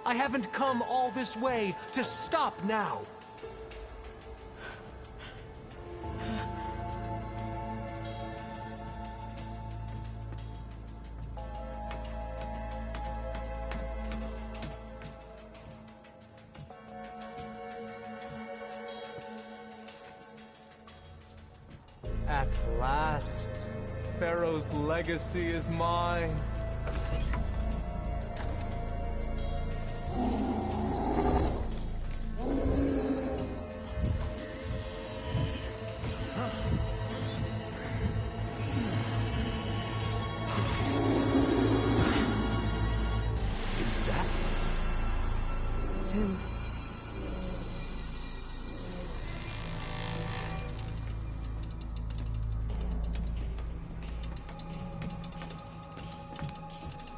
I haven't come all this way to stop now. At last, Pharaoh's legacy is mine. Is that? It's him.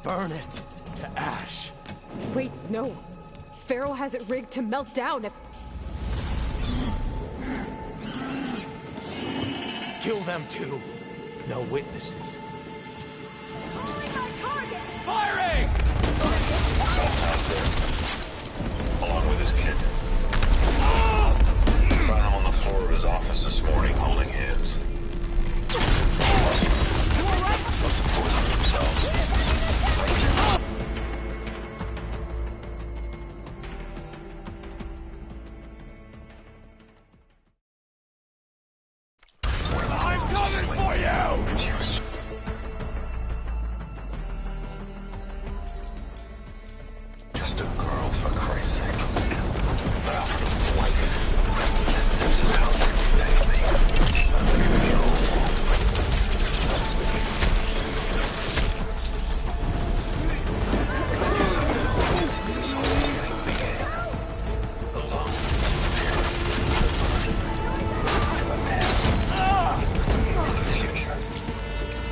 Burn it to ash. Wait, no. Pharaoh has it rigged to melt down if... Kill them too. No witnesses. Target! Firing! Along with his kid. Found him on the floor of his office this morning, holding hands. Must have poisoned themselves. I'm coming for you! Just a girl, for Christ's sake. But offered him life. This is how they repay me. Since this whole thing began, the love, fear, the past, for the future.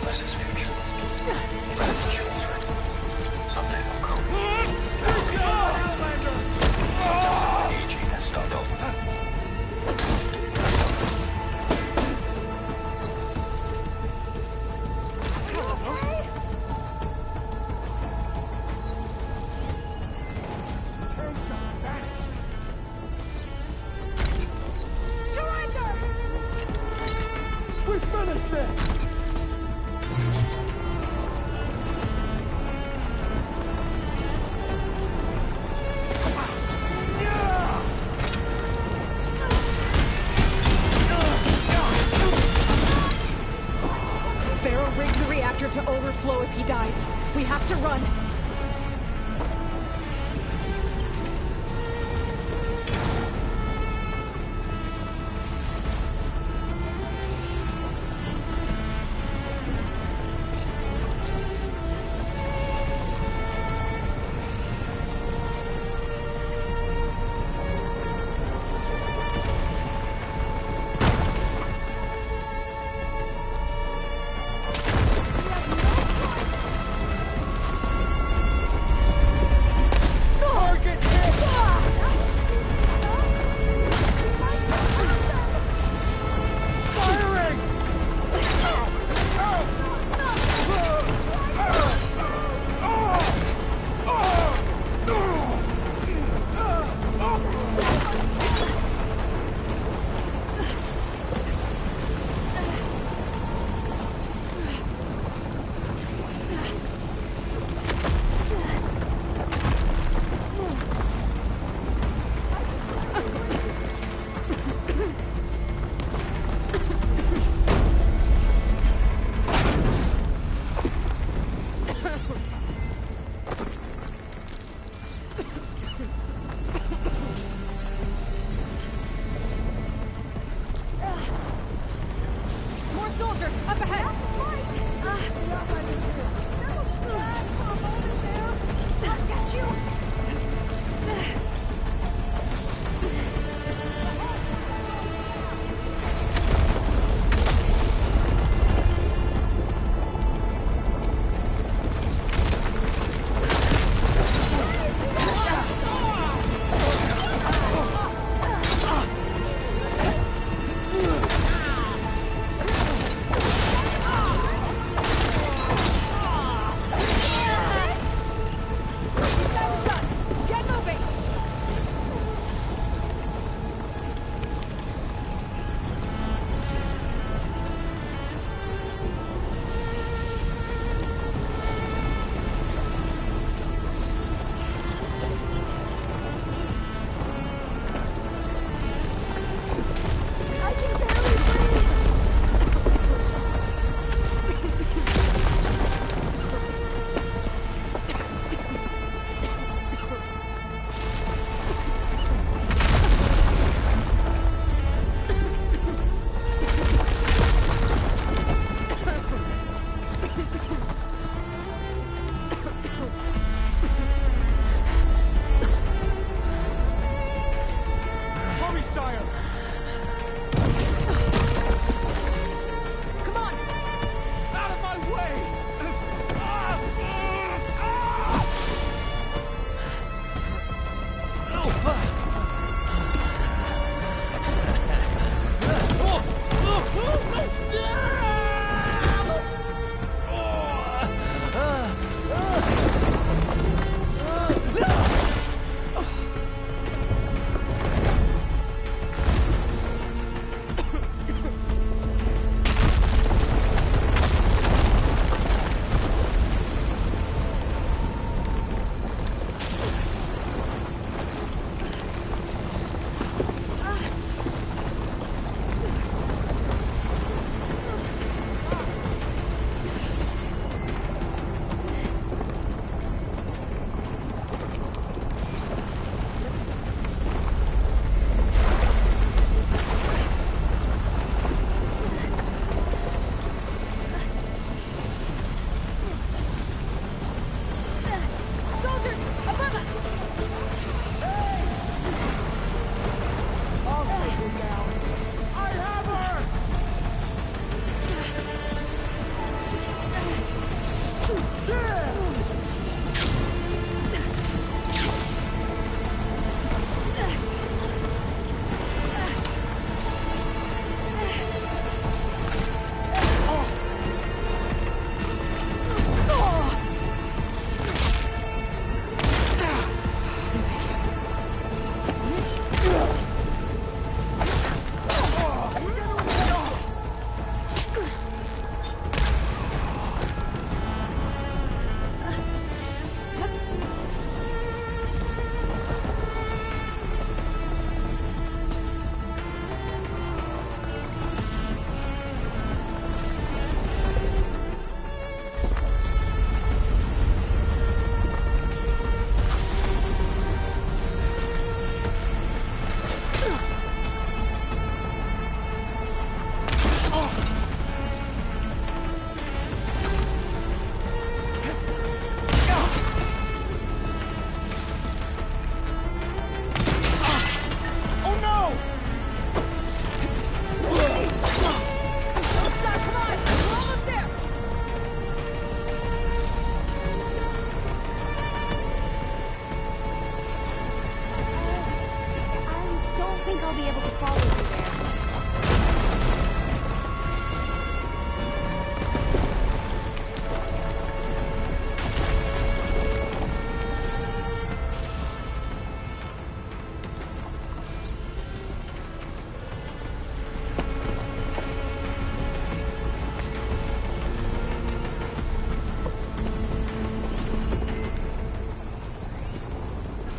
Bless his future. Bless his children. Someday they'll come.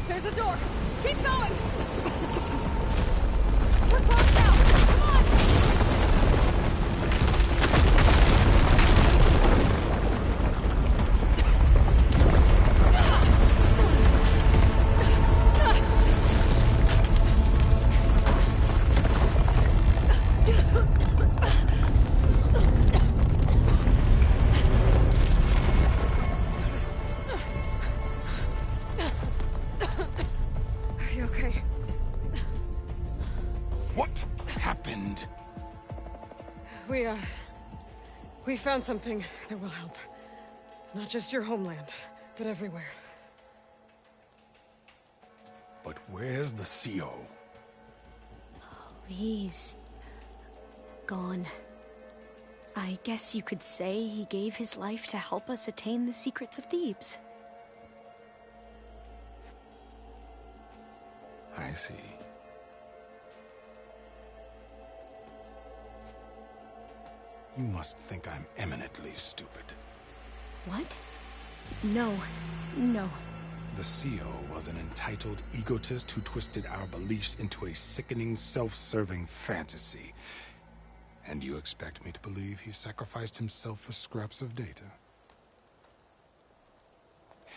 There's a door. Keep going. We're close now. Come on. Are you okay? What happened? We found something that will help. Not just your homeland, but everywhere. But where's the CO? He's gone. I guess you could say he gave his life to help us attain the secrets of Thebes. I see. You must think I'm eminently stupid. What? No. No. The CO was an entitled egotist who twisted our beliefs into a sickening, self-serving fantasy. And you expect me to believe he sacrificed himself for scraps of data?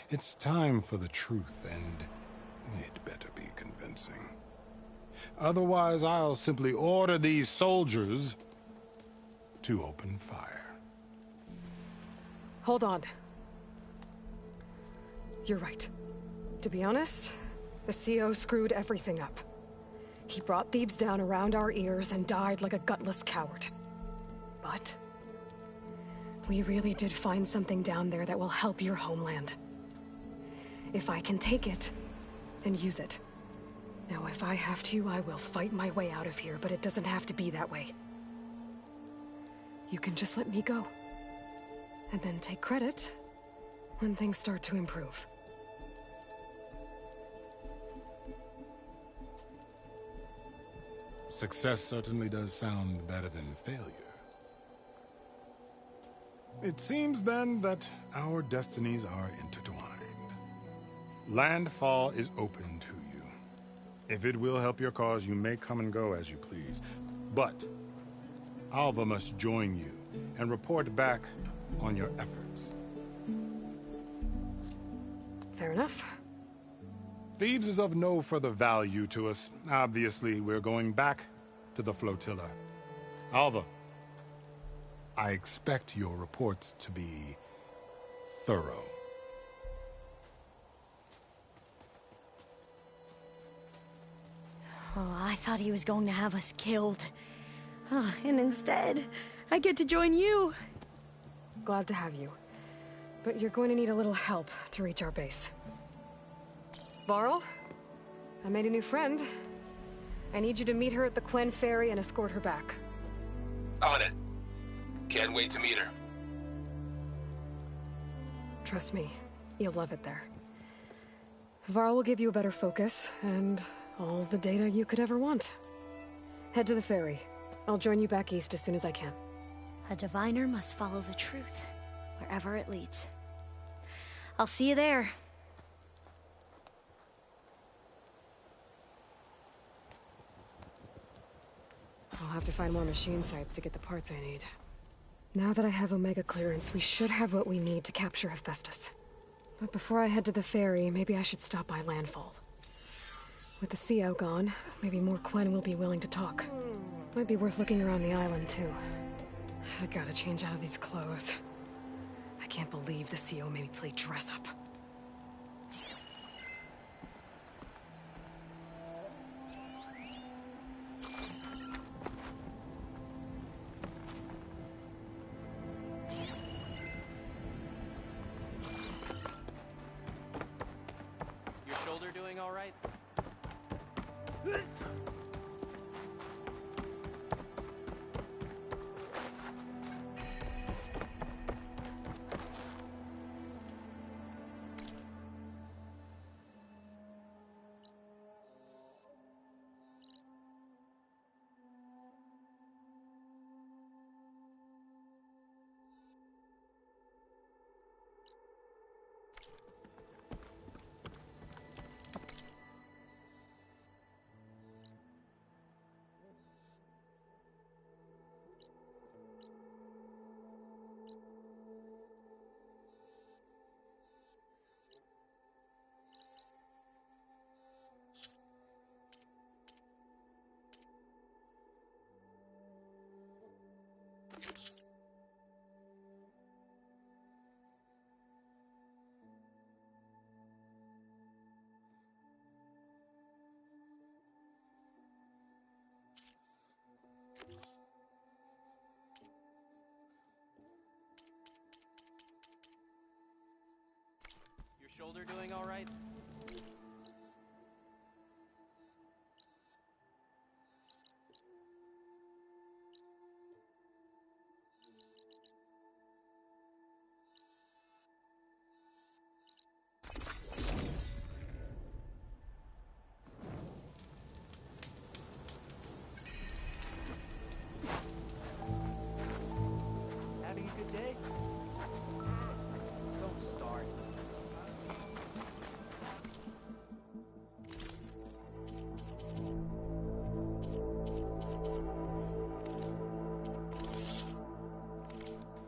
It's time for the truth, and it better be convincing. Otherwise, I'll simply order these soldiers to open fire. Hold on. You're right. To be honest, the CO screwed everything up. He brought Thebes down around our ears and died like a gutless coward. But we really did find something down there that will help your homeland. If I can take it and use it, Now, if I have to, I will fight my way out of here, but it doesn't have to be that way. You can just let me go. And then take credit when things start to improve. Success certainly does sound better than failure. It seems then that our destinies are intertwined. Landfall is open to you. If it will help your cause, you may come and go as you please. But Alva must join you and report back on your efforts. Fair enough. Thebes is of no further value to us. Obviously, we're going back to the flotilla. Alva, I expect your reports to be thorough. Oh, I thought he was going to have us killed. Oh, and instead, I get to join you. Glad to have you. But you're going to need a little help to reach our base. Varl, I made a new friend. I need you to meet her at the Quen Ferry and escort her back. On it. Can't wait to meet her. Trust me, you'll love it there. Varl will give you a better focus, and all the data you could ever want. Head to the ferry. I'll join you back east as soon as I can. A diviner must follow the truth, wherever it leads. I'll see you there. I'll have to find more machine sites to get the parts I need. Now that I have Omega clearance, we should have what we need to capture Hephaestus. But before I head to the ferry, maybe I should stop by Landfall. With the CO gone, maybe more Quen will be willing to talk. Might be worth looking around the island, too. I gotta change out of these clothes. I can't believe the CO made me play dress-up. Your shoulder doing all right? Your shoulder doing all right? Having a good day? Don't start.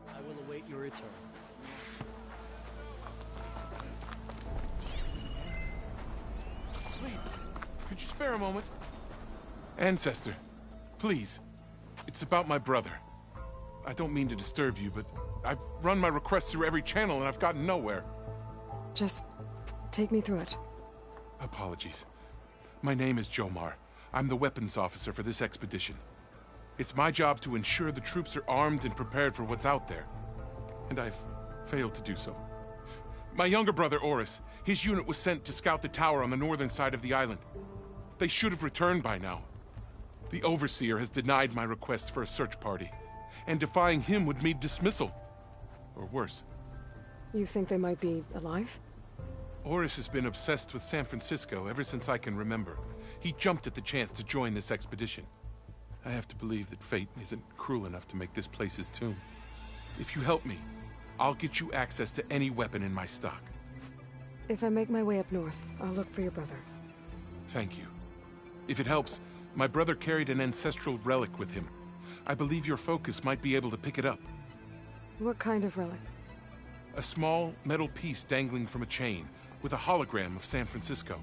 I will await your return. Wait, could you spare a moment? Ancestor, please. It's about my brother. I don't mean to disturb you, but I've run my requests through every channel and I've gotten nowhere. Just take me through it. Apologies. My name is Jomar. I'm the weapons officer for this expedition. It's my job to ensure the troops are armed and prepared for what's out there. And I've failed to do so. My younger brother, Oris, his unit was sent to scout the tower on the northern side of the island. They should have returned by now. The Overseer has denied my request for a search party, and defying him would mean dismissal. Or worse. You think they might be alive? Horus has been obsessed with San Francisco ever since I can remember. He jumped at the chance to join this expedition. I have to believe that fate isn't cruel enough to make this place his tomb. If you help me, I'll get you access to any weapon in my stock. If I make my way up north, I'll look for your brother. Thank you. If it helps, my brother carried an ancestral relic with him. I believe your focus might be able to pick it up. What kind of relic? A small metal piece dangling from a chain, with a hologram of San Francisco.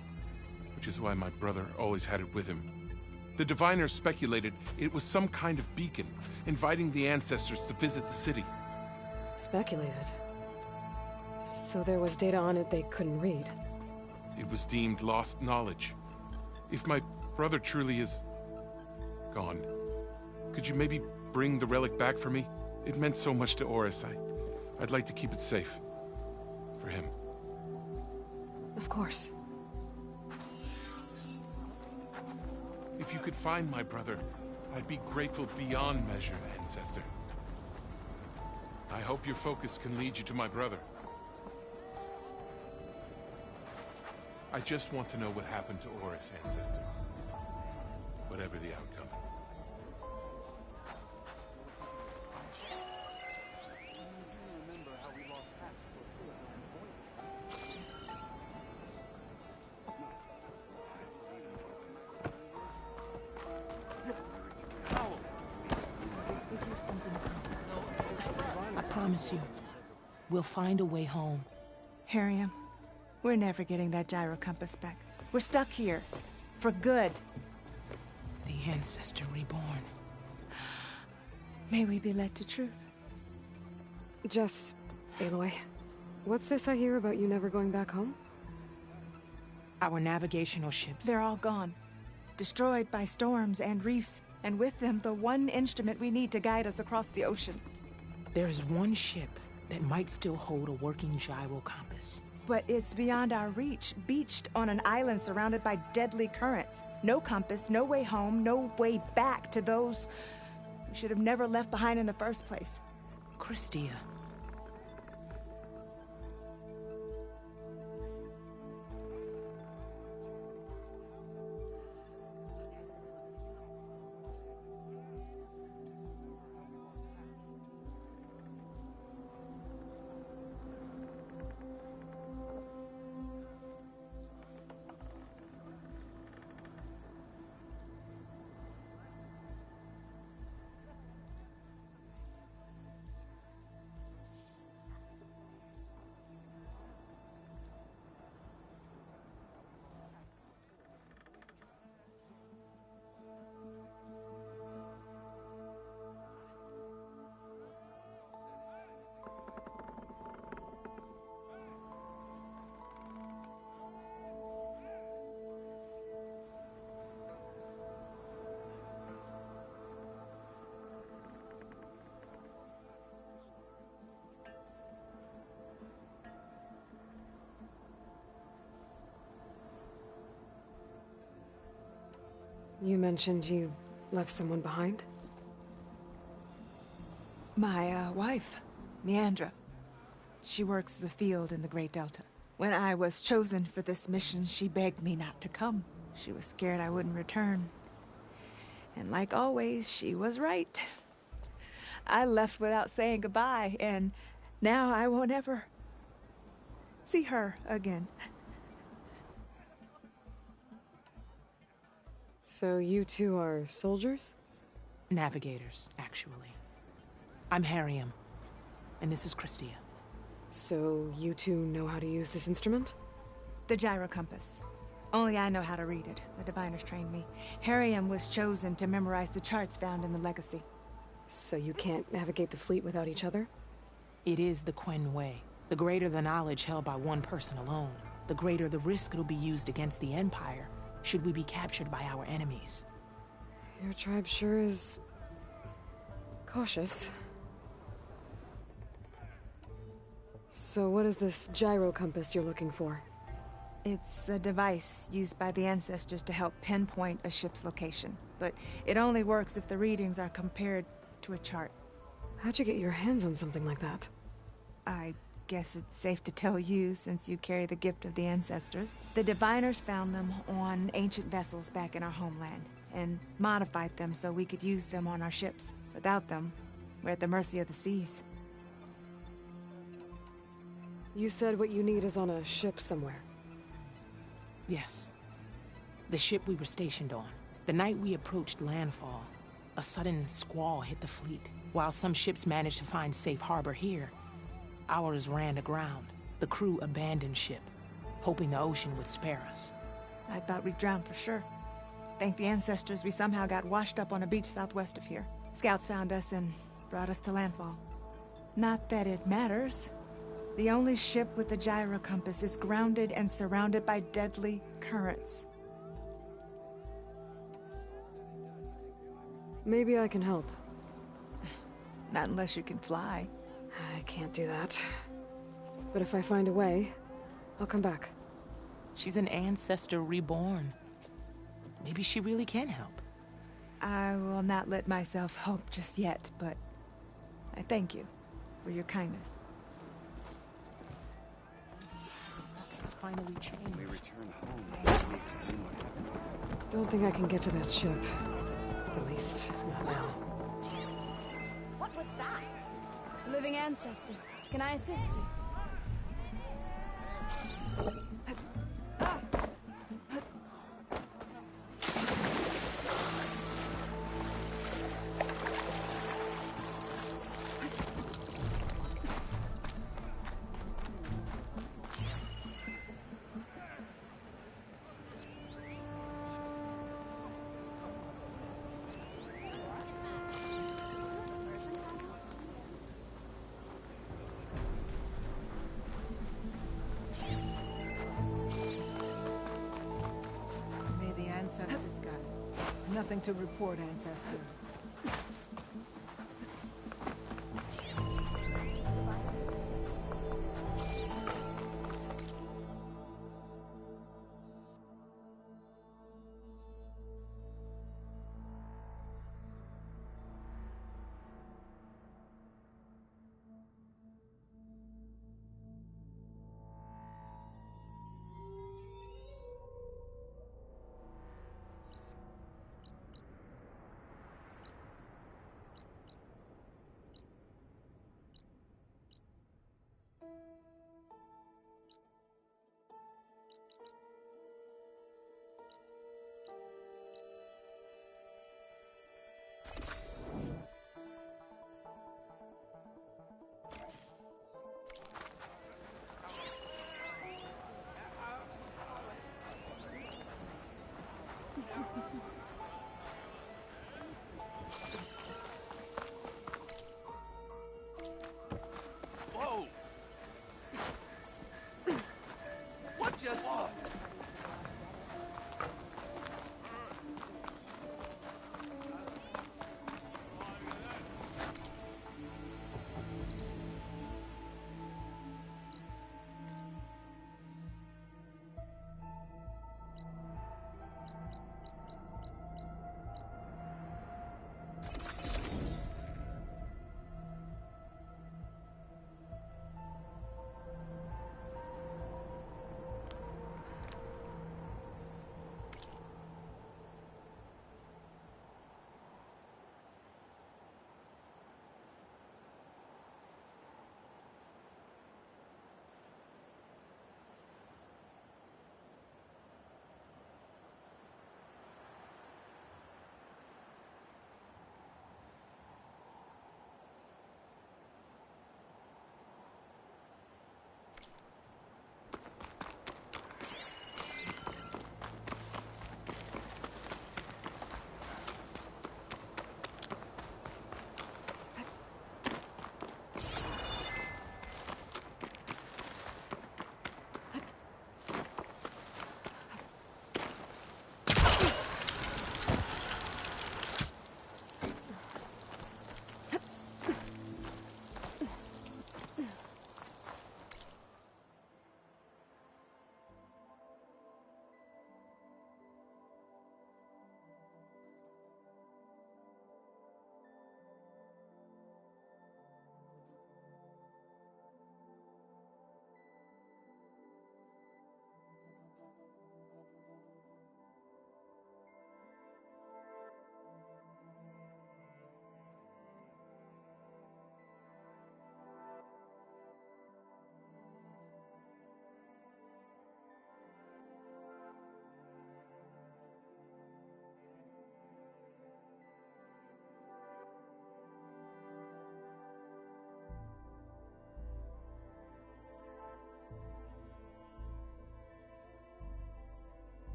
Which is why my brother always had it with him. The diviners speculated it was some kind of beacon, inviting the ancestors to visit the city. Speculated. So there was data on it they couldn't read. It was deemed lost knowledge. If my brother truly is gone, could you maybe bring the relic back for me? It meant so much to Horus. I'd like to keep it safe. For him. Of course. If you could find my brother, I'd be grateful beyond measure, Ancestor. I hope your focus can lead you to my brother. I just want to know what happened to Horus, Ancestor. Whatever the outcome. I promise you, we'll find a way home. Harriam, we're never getting that gyro compass back. We're stuck here. For good. The Ancestor reborn. May we be led to truth. Just, Aloy, what's this I hear about you never going back home? Our navigational ships. They're all gone. Destroyed by storms and reefs, and with them the one instrument we need to guide us across the ocean. There is one ship that might still hold a working gyro compass. But it's beyond our reach, beached on an island surrounded by deadly currents. No compass, no way home, no way back to those we should have never left behind in the first place. Christia. You mentioned you left someone behind? My, wife, Meandra. She works the field in the Great Delta. When I was chosen for this mission, she begged me not to come. She was scared I wouldn't return. And like always, she was right. I left without saying goodbye, and now I won't ever see her again. So you two are soldiers? Navigators, actually. I'm Harriam, and this is Christia. So you two know how to use this instrument? The gyro compass. Only I know how to read it. The diviners trained me. Harriam was chosen to memorize the charts found in the Legacy. So you can't navigate the fleet without each other? It is the Quen Way. The greater the knowledge held by one person alone, the greater the risk it'll be used against the Empire, should we be captured by our enemies. Your tribe sure is cautious. So what is this gyro compass you're looking for? It's a device used by the ancestors to help pinpoint a ship's location, but it only works if the readings are compared to a chart. How'd you get your hands on something like that? I guess it's safe to tell you since you carry the gift of the ancestors. The diviners found them on ancient vessels back in our homeland and modified them so we could use them on our ships. Without them, we're at the mercy of the seas. You said what you need is on a ship somewhere. Yes. The ship we were stationed on. The night we approached landfall, a sudden squall hit the fleet. While some ships managed to find safe harbor here, ours ran aground. The crew abandoned ship, hoping the ocean would spare us. I thought we'd drown for sure. Thank the ancestors we somehow got washed up on a beach southwest of here. Scouts found us and brought us to landfall. Not that it matters. The only ship with the gyro compass is grounded and surrounded by deadly currents. Maybe I can help. Not unless you can fly. I can't do that. But if I find a way, I'll come back. She's an ancestor reborn. Maybe she really can help. I will not let myself hope just yet, but I thank you for your kindness. It's finally changed. We return home. Don't think I can get to that ship. At least, not now. What was that? Living ancestor. Can I assist you? May the ancestors guide. Nothing to report, ancestor.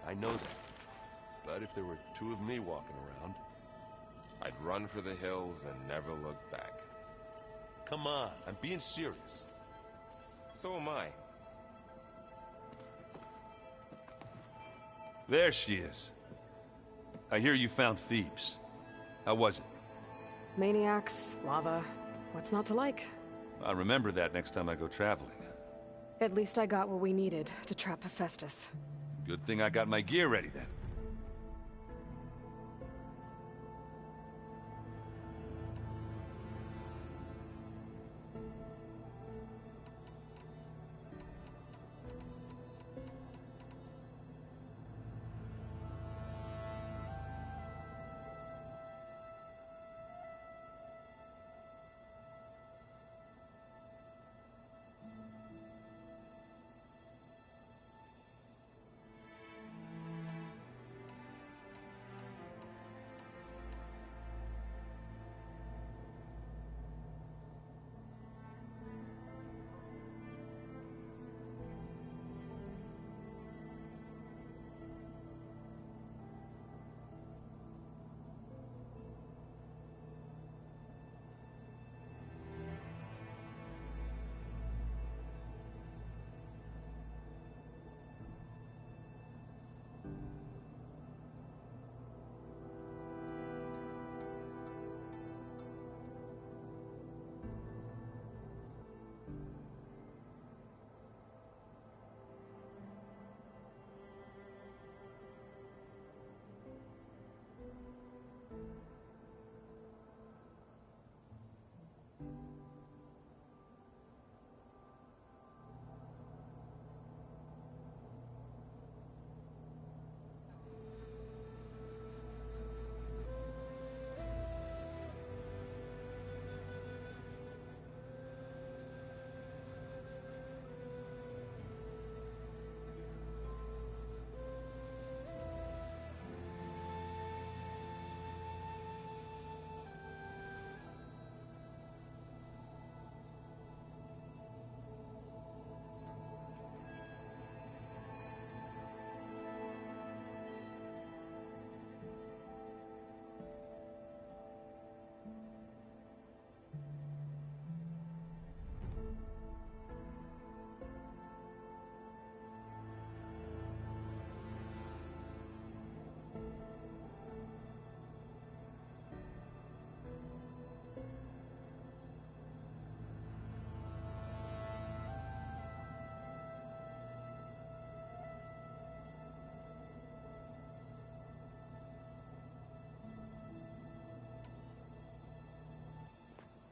I know that. But if there were two of me walking around... I'd run for the hills and never look back. Come on, I'm being serious. So am I. There she is. I hear you found Thebes. How was it? Maniacs, lava. What's not to like? I'll remember that next time I go traveling. At least I got what we needed to trap Hephaestus. Good thing I got my gear ready then.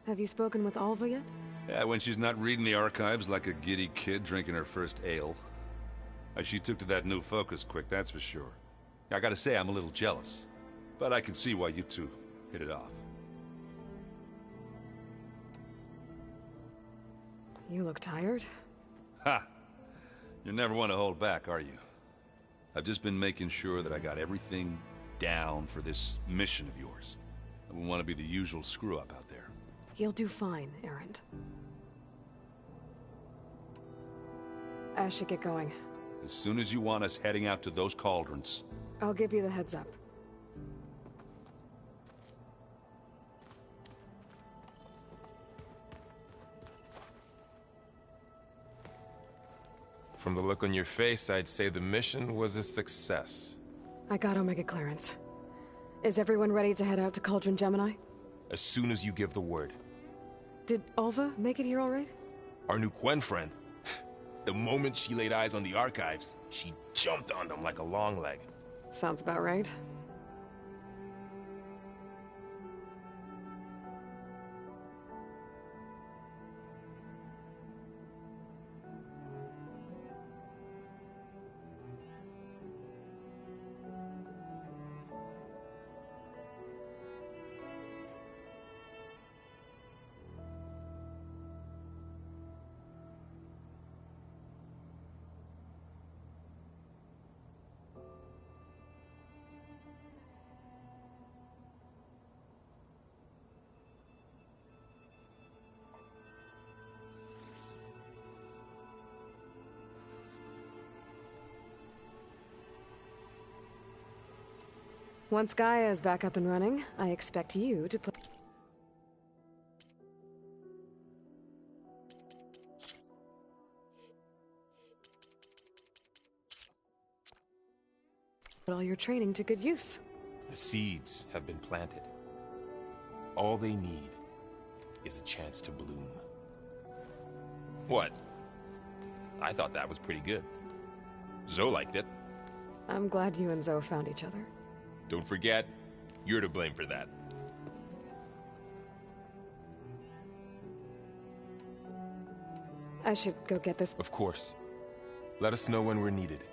Have you spoken with Alva yet? Yeah, when she's not reading the archives like a giddy kid drinking her first ale. She took to that new focus quick, that's for sure. I gotta say, I'm a little jealous. But I can see why you two hit it off. You look tired. Ha! You never want to hold back, are you? I've just been making sure that I got everything down for this mission of yours. I wouldn't want to be the usual screw-up out there. You'll do fine, Erend. I should get going. As soon as you want us heading out to those cauldrons. I'll give you the heads up. From the look on your face, I'd say the mission was a success. I got Omega clearance. Is everyone ready to head out to Cauldron Gemini? As soon as you give the word. Did Alva make it here all right? Our new Quen friend. The moment she laid eyes on the archives, she jumped on them like a long leg. Sounds about right. Once Gaia is back up and running, I expect you to put all your training to good use. The seeds have been planted. All they need is a chance to bloom. What? I thought that was pretty good. Zoe liked it. I'm glad you and Zoe found each other. Don't forget, you're to blame for that. I should go get this. Of course. Let us know when we're needed.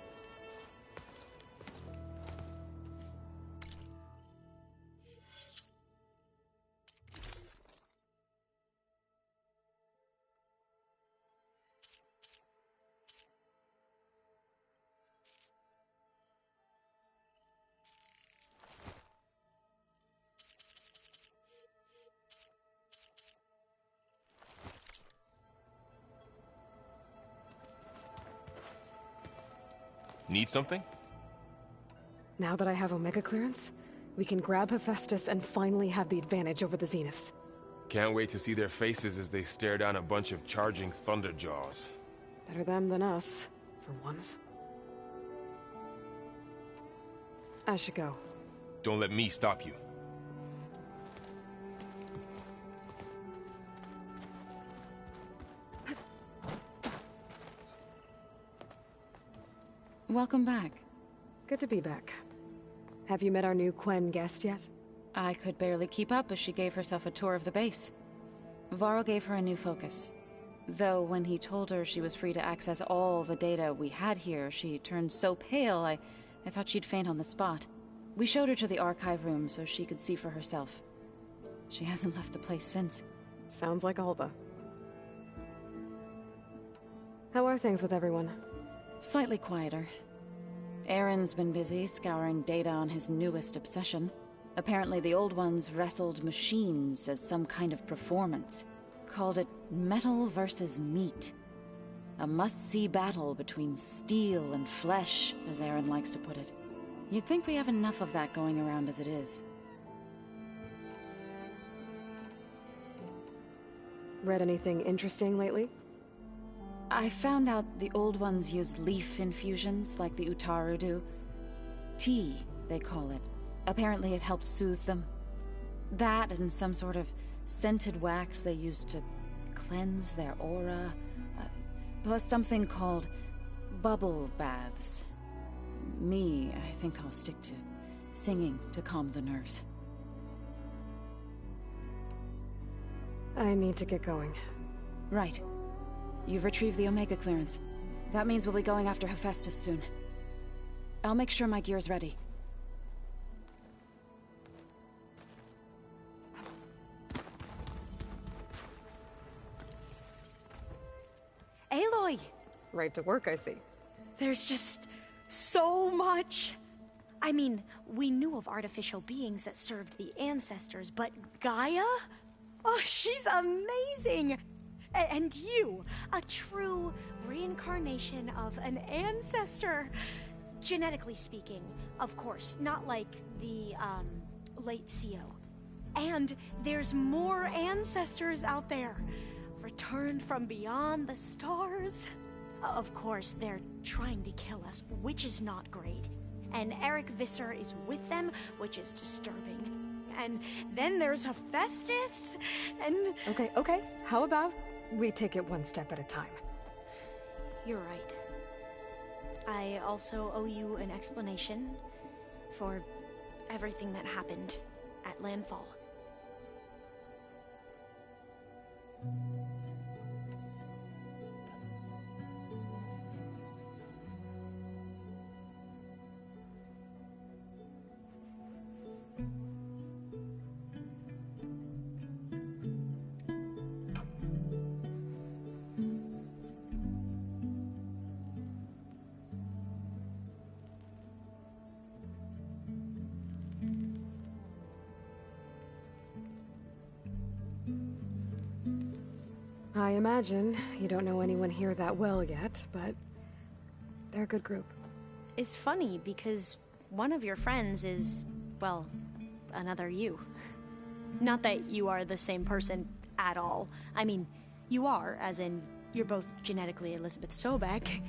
Need something? Now that I have Omega clearance, we can grab Hephaestus and finally have the advantage over the Zeniths. Can't wait to see their faces as they stare down a bunch of charging Thunderjaws. Better them than us, for once. I should go. Don't let me stop you. Welcome back. Good to be back. Have you met our new Quen guest yet? I could barely keep up as she gave herself a tour of the base. Varl gave her a new focus. Though when he told her she was free to access all the data we had here, she turned so pale I thought she'd faint on the spot. We showed her to the archive room so she could see for herself. She hasn't left the place since. Sounds like Alba. How are things with everyone? Slightly quieter. Aaron's been busy scouring data on his newest obsession. Apparently the old ones wrestled machines as some kind of performance. Called it metal versus meat. A must-see battle between steel and flesh, as Aaron likes to put it. You'd think we have enough of that going around as it is. Read anything interesting lately? I found out the old ones use leaf infusions like the Utaru do. Tea, they call it. Apparently it helped soothe them. That and some sort of scented wax they used to cleanse their aura. Plus something called bubble baths. Me, I think I'll stick to singing to calm the nerves. I need to get going. Right. You've retrieved the Omega clearance. That means we'll be going after Hephaestus soon. I'll make sure my gear's ready. Aloy! Right to work, I see. There's just so much. I mean, we knew of artificial beings that served the ancestors, but Gaia? Oh, she's amazing! And you, a true reincarnation of an ancestor. Genetically speaking, of course, not like the, late CO. And there's more ancestors out there, returned from beyond the stars. Of course, they're trying to kill us, which is not great. And Eric Visser is with them, which is disturbing. And then there's Hephaestus, and... Okay, how about we take it one step at a time? You're right. I also owe you an explanation for everything that happened at Landfall. I imagine you don't know anyone here that well yet, but they're a good group. It's funny because one of your friends is, well, another you. Not that you are the same person at all. I mean, you are, as in, you're both genetically Elizabeth Sobek,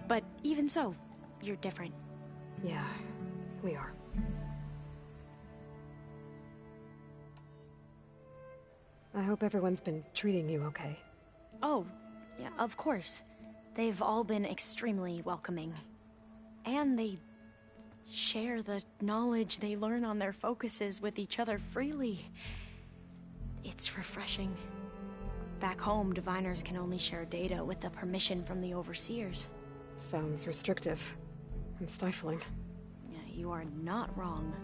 but even so, you're different. Yeah, we are. I hope everyone's been treating you okay. Oh, yeah, of course. They've all been extremely welcoming. And they share the knowledge they learn on their focuses with each other freely. It's refreshing. Back home, diviners can only share data with the permission from the overseers. Sounds restrictive and stifling. Yeah, you are not wrong.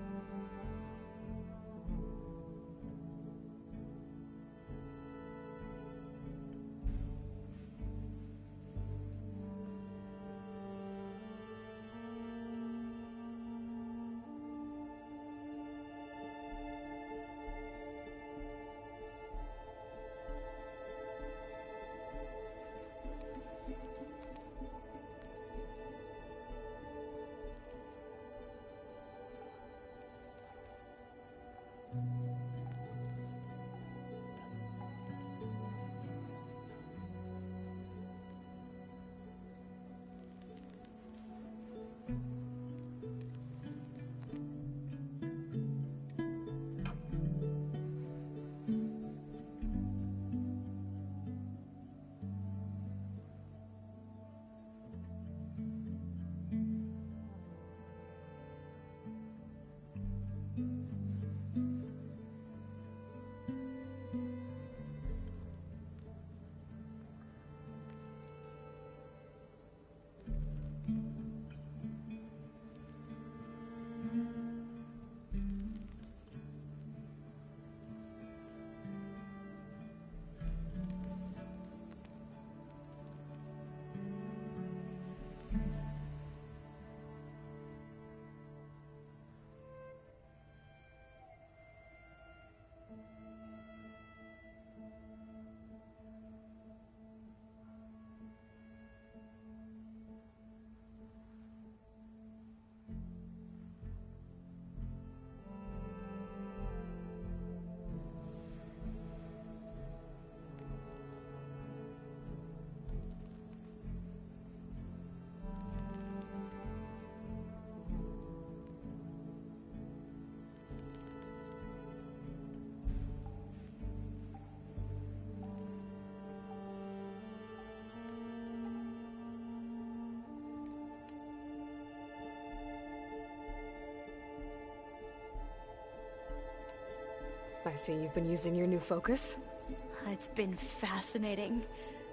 I see you've been using your new focus. It's been fascinating.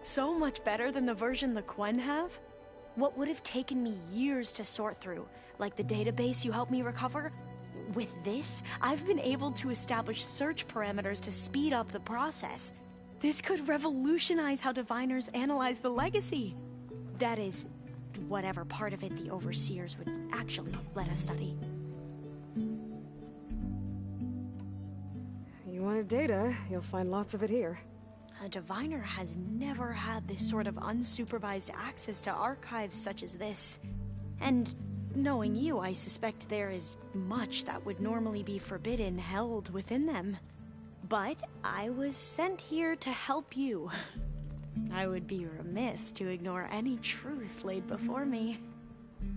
So much better than the version the Quen have. What would have taken me years to sort through, like the database you helped me recover, with this, I've been able to establish search parameters to speed up the process. This could revolutionize how diviners analyze the legacy. That is, whatever part of it the overseers would actually let us study. You wanted data, you'll find lots of it here. A diviner has never had this sort of unsupervised access to archives such as this. And knowing you, I suspect there is much that would normally be forbidden held within them. But I was sent here to help you. I would be remiss to ignore any truth laid before me.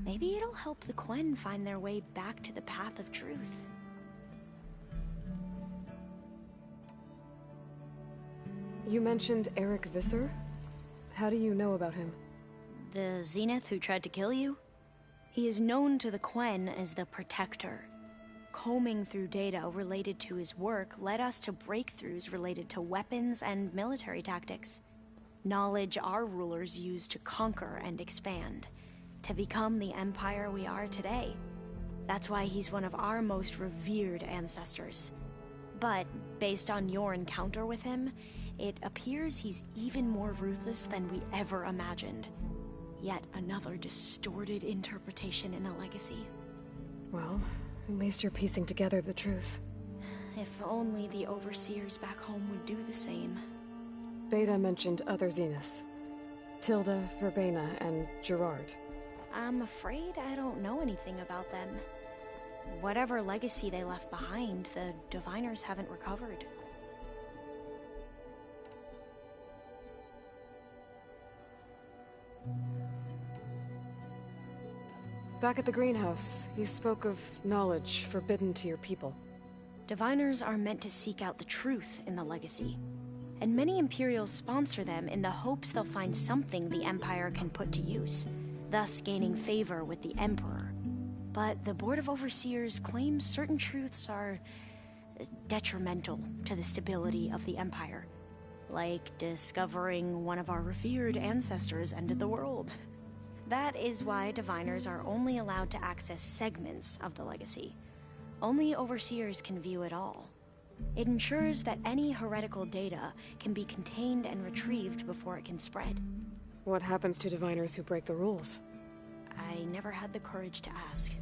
Maybe it'll help the Quen find their way back to the path of truth. You mentioned Eric Visser? How do you know about him? The Zenith who tried to kill you? He is known to the Quen as the Protector. Combing through data related to his work led us to breakthroughs related to weapons and military tactics. Knowledge our rulers used to conquer and expand, to become the empire we are today. That's why he's one of our most revered ancestors. But based on your encounter with him, it appears he's even more ruthless than we ever imagined. Yet another distorted interpretation in the legacy. Well, at least you're piecing together the truth. If only the overseers back home would do the same. Beta mentioned other Zeniths. Tilda, Verbena, and Gerard. I'm afraid I don't know anything about them. whatever legacy they left behind, the Diviners haven't recovered. Back at the greenhouse, you spoke of knowledge forbidden to your people. Diviners are meant to seek out the truth in the legacy, and many Imperials sponsor them in the hopes they'll find something the Empire can put to use, thus gaining favor with the Emperor. But the Board of Overseers claims certain truths are detrimental to the stability of the Empire, like discovering one of our revered ancestors ended the world. That is why Diviners are only allowed to access segments of the legacy. Only Overseers can view it all. It ensures that any heretical data can be contained and retrieved before it can spread. What happens to Diviners who break the rules? I never had the courage to ask.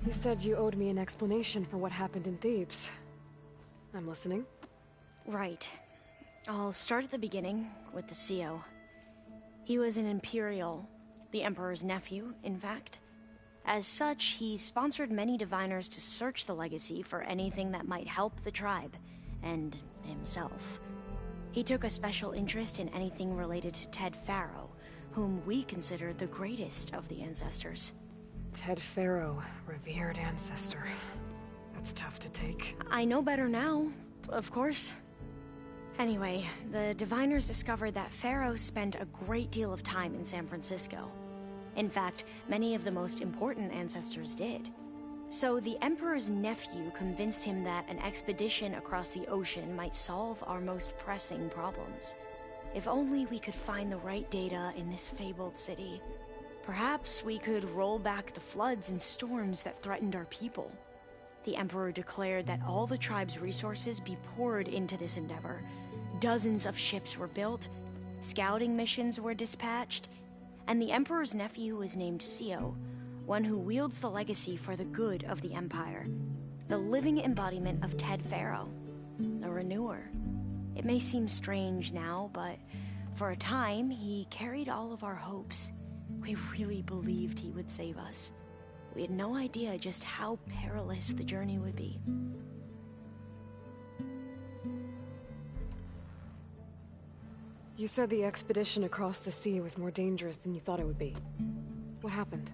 You said you owed me an explanation for what happened in Thebes. I'm listening. Right. I'll start at the beginning, with the CO. He was an Imperial, the Emperor's nephew, in fact. As such, he sponsored many Diviners to search the legacy for anything that might help the tribe, and himself. He took a special interest in anything related to Ted Faro, whom we consider the greatest of the ancestors. Ted Faro, revered ancestor. That's tough to take. I know better now, of course. Anyway, the Diviners discovered that Faro spent a great deal of time in San Francisco. In fact, many of the most important ancestors did. So the Emperor's nephew convinced him that an expedition across the ocean might solve our most pressing problems. If only we could find the right data in this fabled city, perhaps we could roll back the floods and storms that threatened our people. The Emperor declared that all the tribe's resources be poured into this endeavor. Dozens of ships were built, scouting missions were dispatched, and the Emperor's nephew was named CO, one who wields the legacy for the good of the Empire, the living embodiment of Ted Faro, the Renewer. It may seem strange now, but for a time, he carried all of our hopes. We really believed he would save us. We had no idea just how perilous the journey would be. You said the expedition across the sea was more dangerous than you thought it would be. What happened?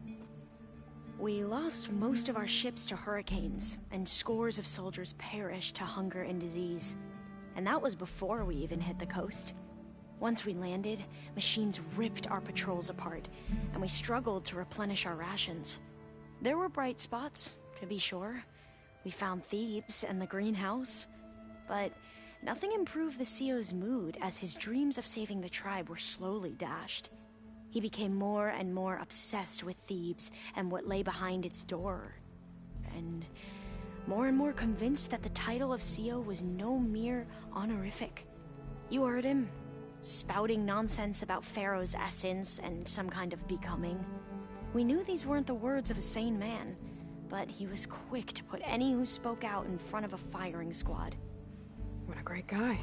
We lost most of our ships to hurricanes, and scores of soldiers perished to hunger and disease. And that was before we even hit the coast. Once we landed, machines ripped our patrols apart, and we struggled to replenish our rations. There were bright spots, to be sure. We found Thebes and the greenhouse, but nothing improved the CO's mood as his dreams of saving the tribe were slowly dashed. He became more and more obsessed with Thebes and what lay behind its door, and more convinced that the title of CO was no mere honorific. You heard him, spouting nonsense about Pharaoh's essence and some kind of becoming. We knew these weren't the words of a sane man, but he was quick to put any who spoke out in front of a firing squad. What a great guy.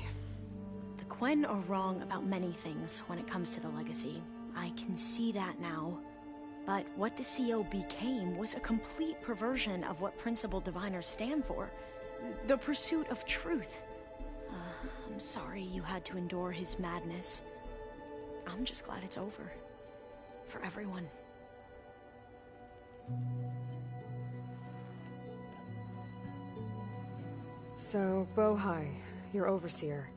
The Quen are wrong about many things when it comes to the legacy. I can see that now. But what the CO became was a complete perversion of what Principal Diviners stand for. The pursuit of truth. I'm sorry you had to endure his madness. I'm just glad it's over. For everyone. So, Bohai, your overseer.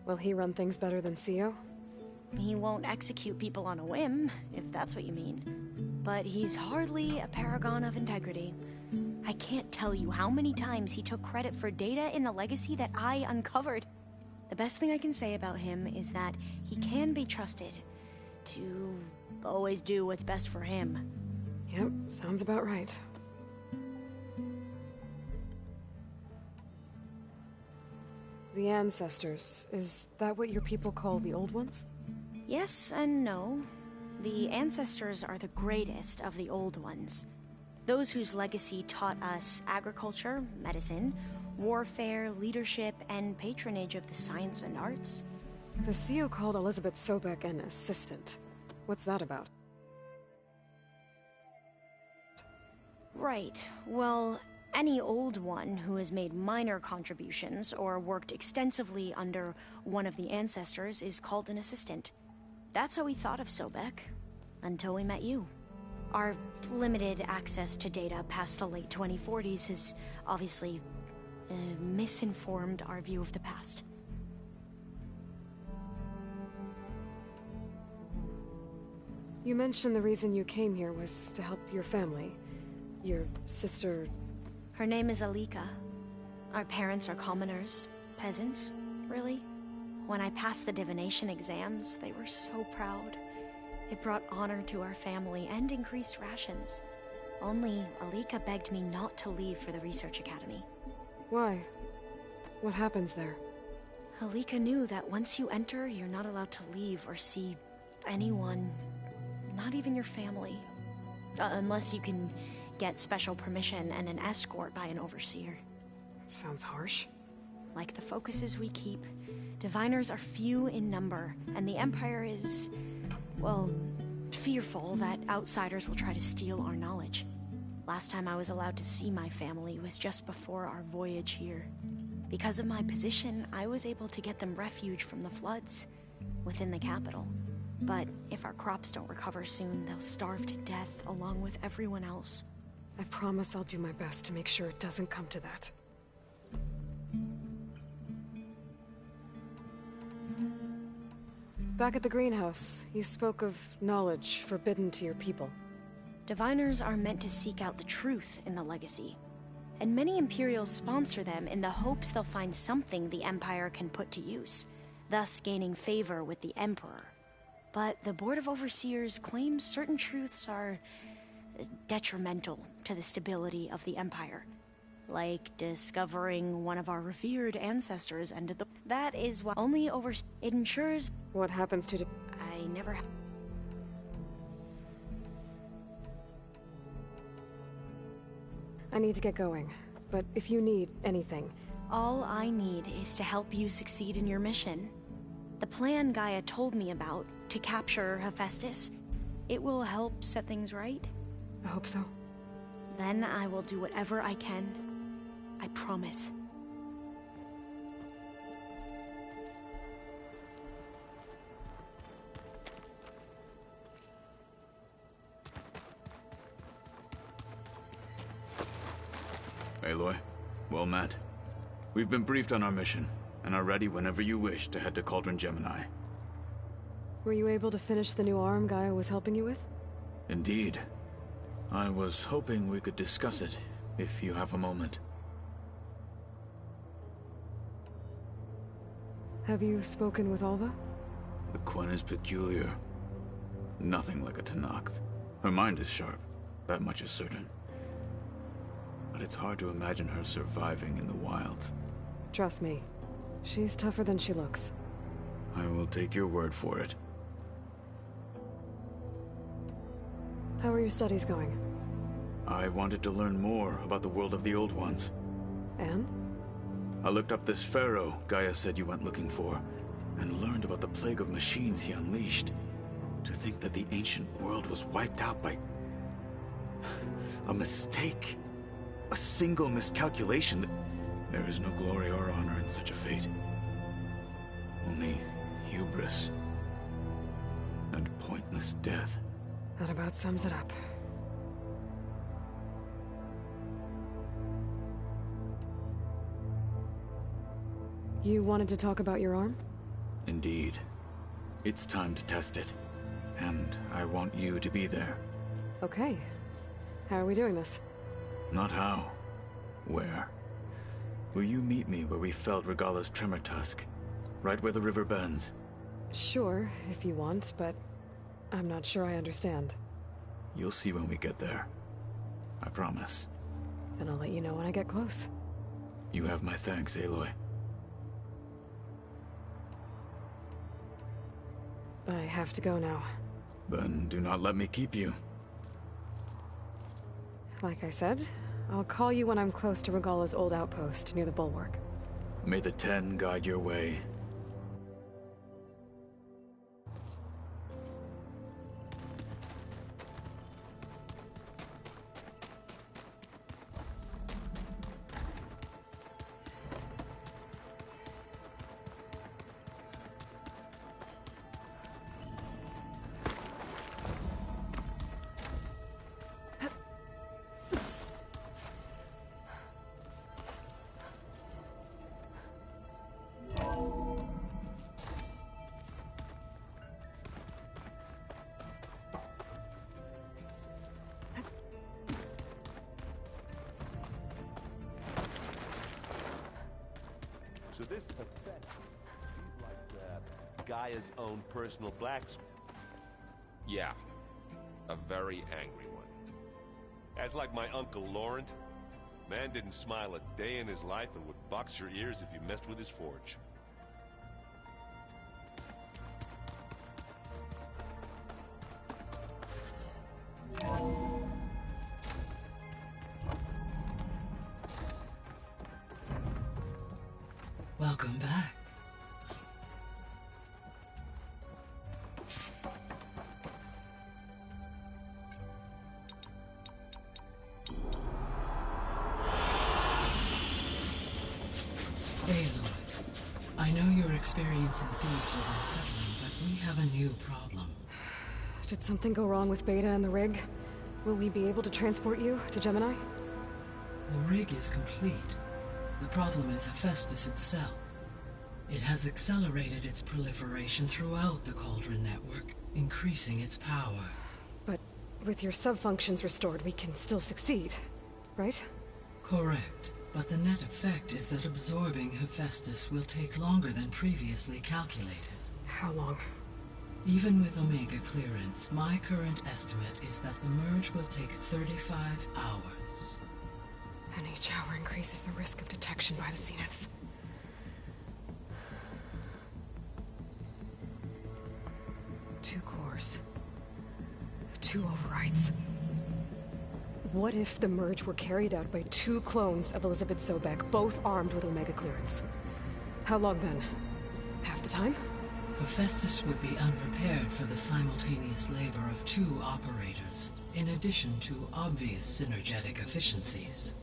Will he run things better than CO? He won't execute people on a whim, if that's what you mean. But he's hardly a paragon of integrity. I can't tell you how many times he took credit for data in the legacy that I uncovered. The best thing I can say about him is that he can be trusted to always do what's best for him. Yep, sounds about right. The ancestors, is that what your people call the old ones? Yes and no. The ancestors are the greatest of the old ones. Those whose legacy taught us agriculture, medicine, warfare, leadership, and patronage of the science and arts. The CO called Elizabeth Sobek an assistant. What's that about? Right. Well, any old one who has made minor contributions or worked extensively under one of the ancestors is called an assistant. That's how we thought of Sobek, until we met you. Our limited access to data past the late 2040s has obviously misinformed our view of the past. You mentioned the reason you came here was to help your family. Your sister... Her name is Alika. Our parents are commoners. Peasants, really. When I passed the divination exams, they were so proud. It brought honor to our family and increased rations. Only Alika begged me not to leave for the research academy. Why? What happens there? Alika knew that once you enter, you're not allowed to leave or see anyone, not even your family. Unless you can get special permission and an escort by an overseer. That sounds harsh. Like the focuses we keep, diviners are few in number, and the Empire is, well, fearful that outsiders will try to steal our knowledge. Last time I was allowed to see my family was just before our voyage here. Because of my position, I was able to get them refuge from the floods within the capital. But if our crops don't recover soon, they'll starve to death along with everyone else. I promise I'll do my best to make sure it doesn't come to that. Back at the greenhouse, you spoke of knowledge forbidden to your people. Diviners are meant to seek out the truth in the legacy, and many Imperials sponsor them in the hopes they'll find something the Empire can put to use, thus gaining favor with the Emperor. But the Board of Overseers claims certain truths are detrimental to the stability of the Empire. Like discovering one of our revered ancestors ended the... That is why only it ensures... What happens to... I never... I need to get going, but if you need anything... All I need is to help you succeed in your mission. The plan Gaia told me about, to capture Hephaestus, it will help set things right. I hope so. Then I will do whatever I can. I promise. Aloy, well met. We've been briefed on our mission, and are ready whenever you wish to head to Cauldron Gemini. Were you able to finish the new arm Gaia was helping you with? Indeed. I was hoping we could discuss it, if you have a moment. Have you spoken with Alva? The Quen is peculiar. Nothing like a Tenakth. Her mind is sharp, that much is certain. But it's hard to imagine her surviving in the wilds. Trust me, she's tougher than she looks. I will take your word for it. How are your studies going? I wanted to learn more about the world of the Old Ones. And? I looked up this pharaoh Gaia said you went looking for, and learned about the plague of machines he unleashed. To think that the ancient world was wiped out by... a mistake. A single miscalculation. There is no glory or honor in such a fate. Only hubris. And pointless death. That about sums it up. You wanted to talk about your arm? Indeed. It's time to test it. And I want you to be there. Okay. How are we doing this? Not how. Where? Will you meet me where we felled Regalla's tremor tusk? Right where the river bends? Sure, if you want, but I'm not sure I understand. You'll see when we get there. I promise. Then I'll let you know when I get close. You have my thanks, Aloy. I have to go now. Then do not let me keep you. Like I said, I'll call you when I'm close to Regalla's old outpost near the bulwark. May the Ten guide your way. Gaia's own personal blacksmith. Yeah, a very angry one. That's like my Uncle Laurent. Man didn't smile a day in his life and would box your ears if you messed with his forge. Welcome back. Aloy, I know your experience in Thebes was unsettling, but we have a new problem. Did something go wrong with Beta and the rig? Will we be able to transport you to Gemini? The rig is complete. The problem is Hephaestus itself. It has accelerated its proliferation throughout the Cauldron network, increasing its power. But with your sub-functions restored, we can still succeed, right? Correct. But the net effect is that absorbing Hephaestus will take longer than previously calculated. How long? Even with Omega clearance, my current estimate is that the merge will take 35 hours. And each hour increases the risk of detection by the Zeniths. Two cores. Two overrides. What if the merge were carried out by two clones of Elizabeth Sobek, both armed with Omega clearance? How long then? Half the time? Hephaestus would be unprepared for the simultaneous labor of two operators, in addition to obvious synergetic efficiencies.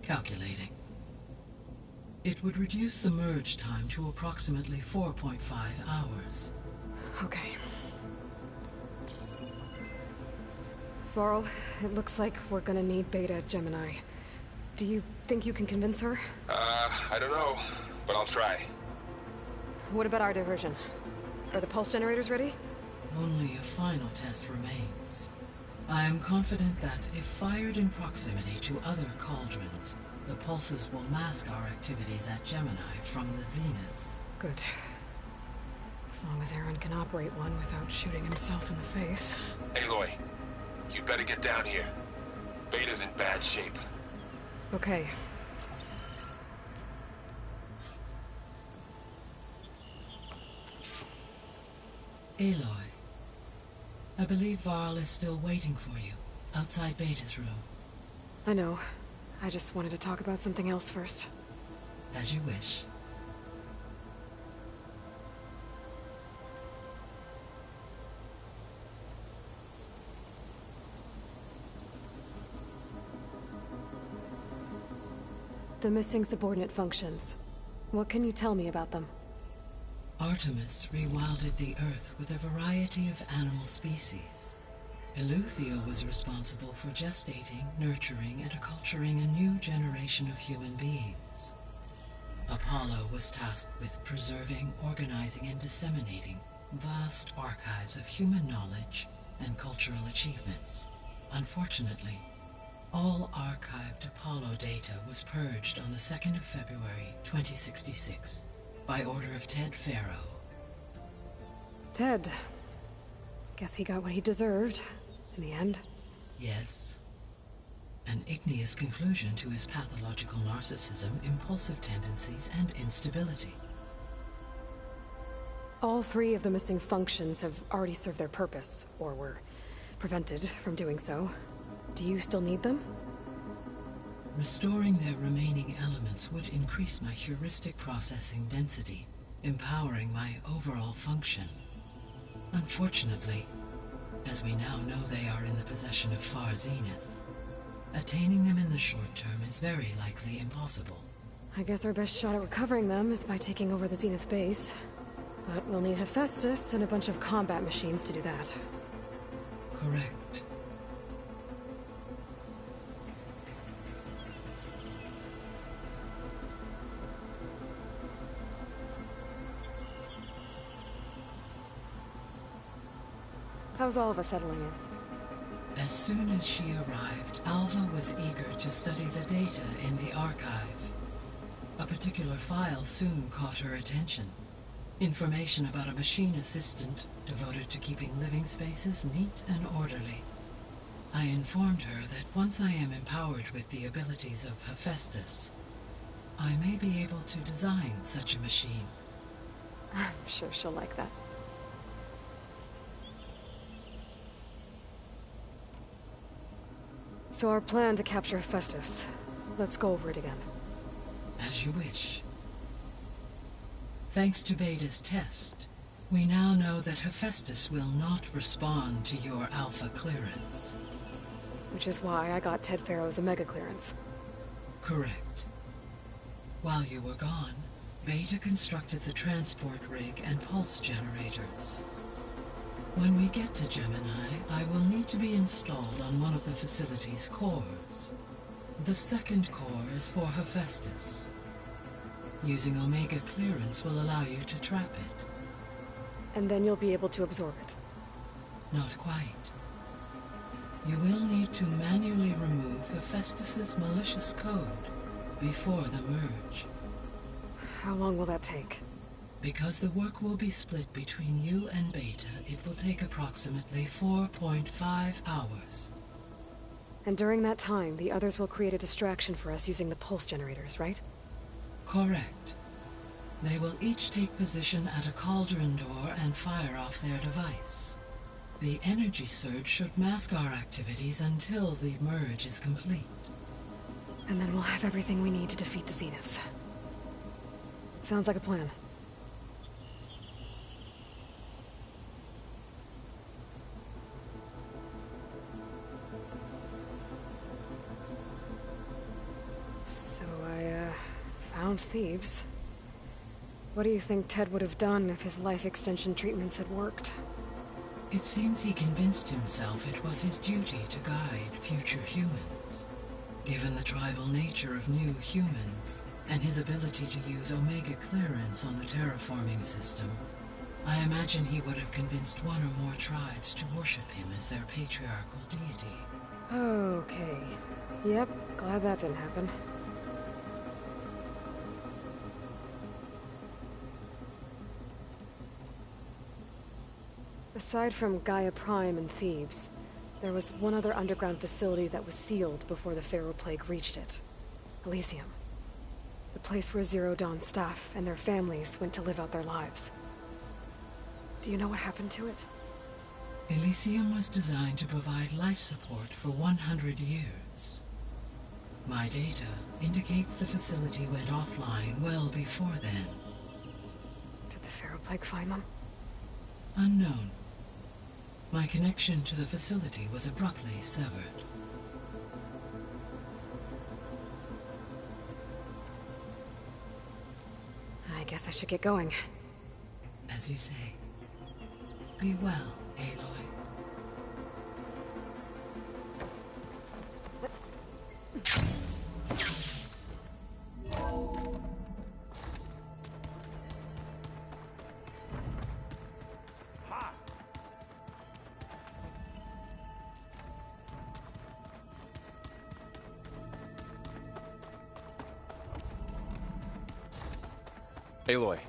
Calculating. It would reduce the merge time to approximately 4.5 hours. Okay. Varl, it looks like we're gonna need Beta at Gemini. Do you think you can convince her? I don't know, but I'll try. What about our diversion? Are the pulse generators ready? Only a final test remains. I am confident that if fired in proximity to other cauldrons, the pulses will mask our activities at Gemini from the Zeniths. Good. As long as Aaron can operate one without shooting himself in the face. Aloy, you better get down here. Beta's in bad shape. Okay. Aloy, I believe Varl is still waiting for you, outside Beta's room. I know. I just wanted to talk about something else first. As you wish. The missing subordinate functions. What can you tell me about them? Artemis rewilded the Earth with a variety of animal species. Eleuthia was responsible for gestating, nurturing, and acculturating a new generation of human beings. Apollo was tasked with preserving, organizing, and disseminating vast archives of human knowledge and cultural achievements. Unfortunately, all archived Apollo data was purged on the 2nd of February, 2066, by order of Ted Faro. Ted. Guess he got what he deserved, in the end. Yes. An igneous conclusion to his pathological narcissism, impulsive tendencies, and instability. All three of the missing functions have already served their purpose, or were prevented from doing so. Do you still need them? Restoring their remaining elements would increase my heuristic processing density, empowering my overall function. Unfortunately, as we now know they are in the possession of Far Zenith, attaining them in the short term is very likely impossible. I guess our best shot at recovering them is by taking over the Zenith base. But we'll need Hephaestus and a bunch of combat machines to do that. Correct. How's Alva settling in? As soon as she arrived, Alva was eager to study the data in the archive. A particular file soon caught her attention. Information about a machine assistant devoted to keeping living spaces neat and orderly. I informed her that once I am empowered with the abilities of Hephaestus, I may be able to design such a machine. I'm sure she'll like that. So our plan to capture Hephaestus. Let's go over it again. As you wish. Thanks to Beta's test, we now know that Hephaestus will not respond to your Alpha clearance. Which is why I got Ted Farrow's Omega clearance. Correct. While you were gone, Beta constructed the transport rig and pulse generators. When we get to Gemini, I will need to be installed on one of the facility's cores. The second core is for Hephaestus. Using Omega clearance will allow you to trap it. And then you'll be able to absorb it. Not quite. You will need to manually remove Hephaestus's malicious code before the merge. How long will that take? Because the work will be split between you and Beta, it will take approximately 4.5 hours. And during that time, the others will create a distraction for us using the pulse generators, right? Correct. They will each take position at a cauldron door and fire off their device. The energy surge should mask our activities until the merge is complete. And then we'll have everything we need to defeat the Zeniths. Sounds like a plan. So I, found Thebes. What do you think Ted would have done if his life extension treatments had worked? It seems he convinced himself it was his duty to guide future humans. Given the tribal nature of new humans, and his ability to use Omega clearance on the terraforming system, I imagine he would have convinced one or more tribes to worship him as their patriarchal deity. Okay. Yep, glad that didn't happen. Aside from Gaia Prime and Thebes, there was one other underground facility that was sealed before the Pharaoh Plague reached it. Elysium. The place where Zero Dawn's staff and their families went to live out their lives. Do you know what happened to it? Elysium was designed to provide life support for 100 years. My data indicates the facility went offline well before then. Did the Pharaoh Plague find them? Unknown. My connection to the facility was abruptly severed. I guess I should get going. As you say. Be well, Aloy. Aloy.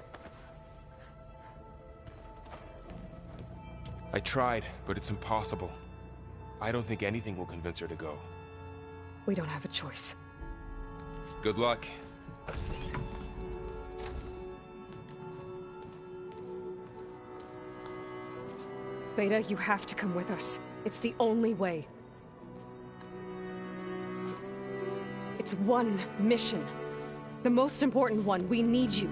I tried, but it's impossible. I don't think anything will convince her to go. We don't have a choice. Good luck. Beta, you have to come with us. It's the only way. It's one mission. The most important one. We need you.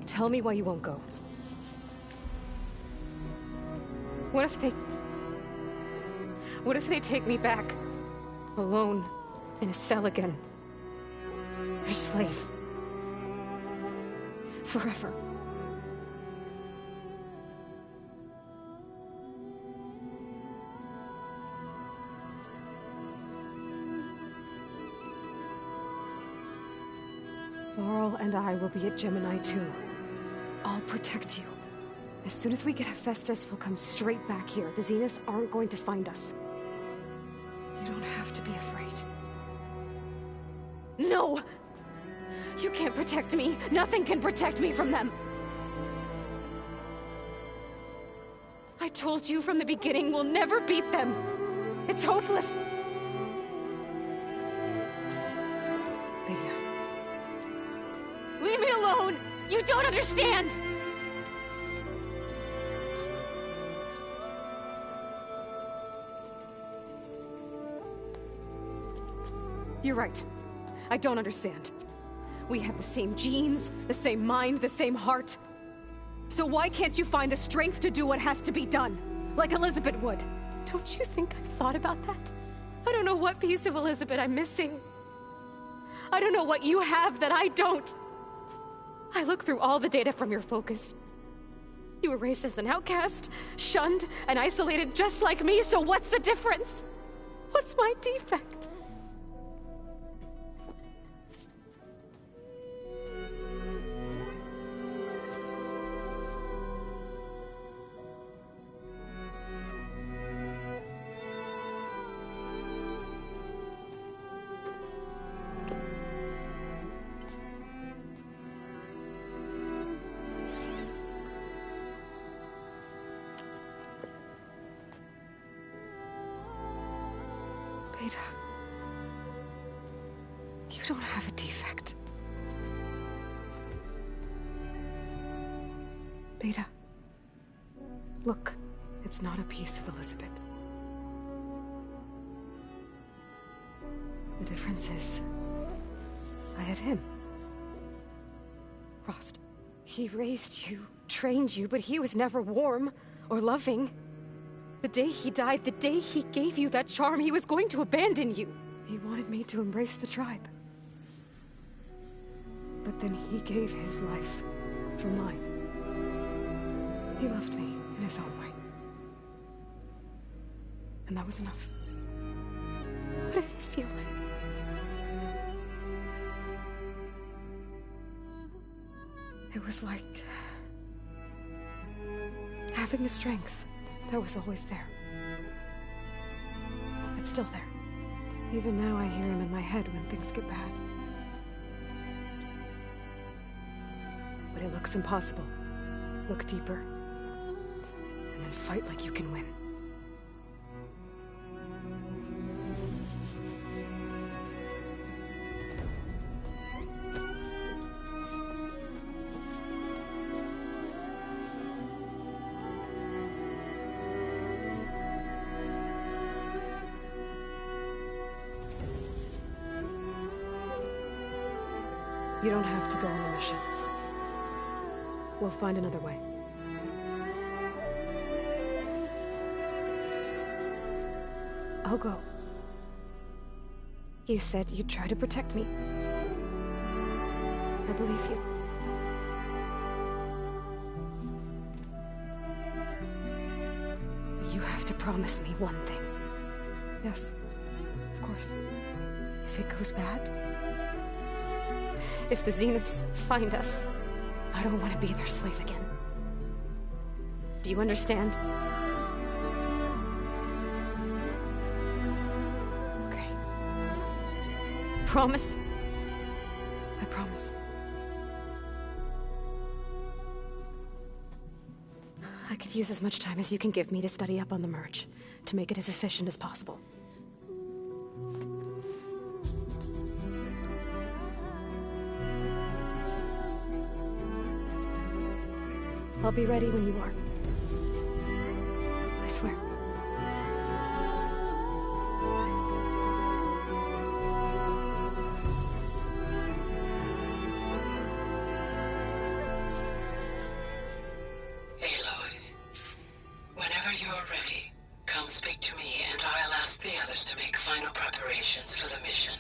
Tell me why you won't go. What if they take me back? Alone, in a cell again. A slave. Forever. Varl and I will be at Gemini too. I'll protect you. As soon as we get Hephaestus, we'll come straight back here. The Zeniths aren't going to find us. You don't have to be afraid. No! You can't protect me. Nothing can protect me from them. I told you from the beginning we'll never beat them. It's hopeless. Beta. Leave me alone! You don't understand! You're right. I don't understand. We have the same genes, the same mind, the same heart. So why can't you find the strength to do what has to be done? Like Elizabeth would. Don't you think I've thought about that? I don't know what piece of Elizabeth I'm missing. I don't know what you have that I don't. I look through all the data from your focus. You were raised as an outcast, shunned, and isolated just like me, so what's the difference? What's my defect? Beta, you don't have a defect. Beta, look, it's not a piece of Elizabeth. The difference is, I had him. Rost. He raised you, trained you, but he was never warm or loving. The day he died, the day he gave you that charm, he was going to abandon you. He wanted me to embrace the tribe. But then he gave his life for mine. He loved me in his own way. And that was enough. What did it feel like? It was like having a strength that was always there. It's still there. Even now I hear him in my head when things get bad. But it looks impossible. Look deeper. And then fight like you can win. You don't have to go on the mission. We'll find another way. I'll go. You said you'd try to protect me. I believe you. But you have to promise me one thing. Yes, of course. If it goes bad, if the Zeniths find us, I don't want to be their slave again. Do you understand? Okay. Promise? I promise. I could use as much time as you can give me to study up on the merge, to make it as efficient as possible. I'll be ready when you are. I swear. Aloy, whenever you're ready, come speak to me and I'll ask the others to make final preparations for the mission.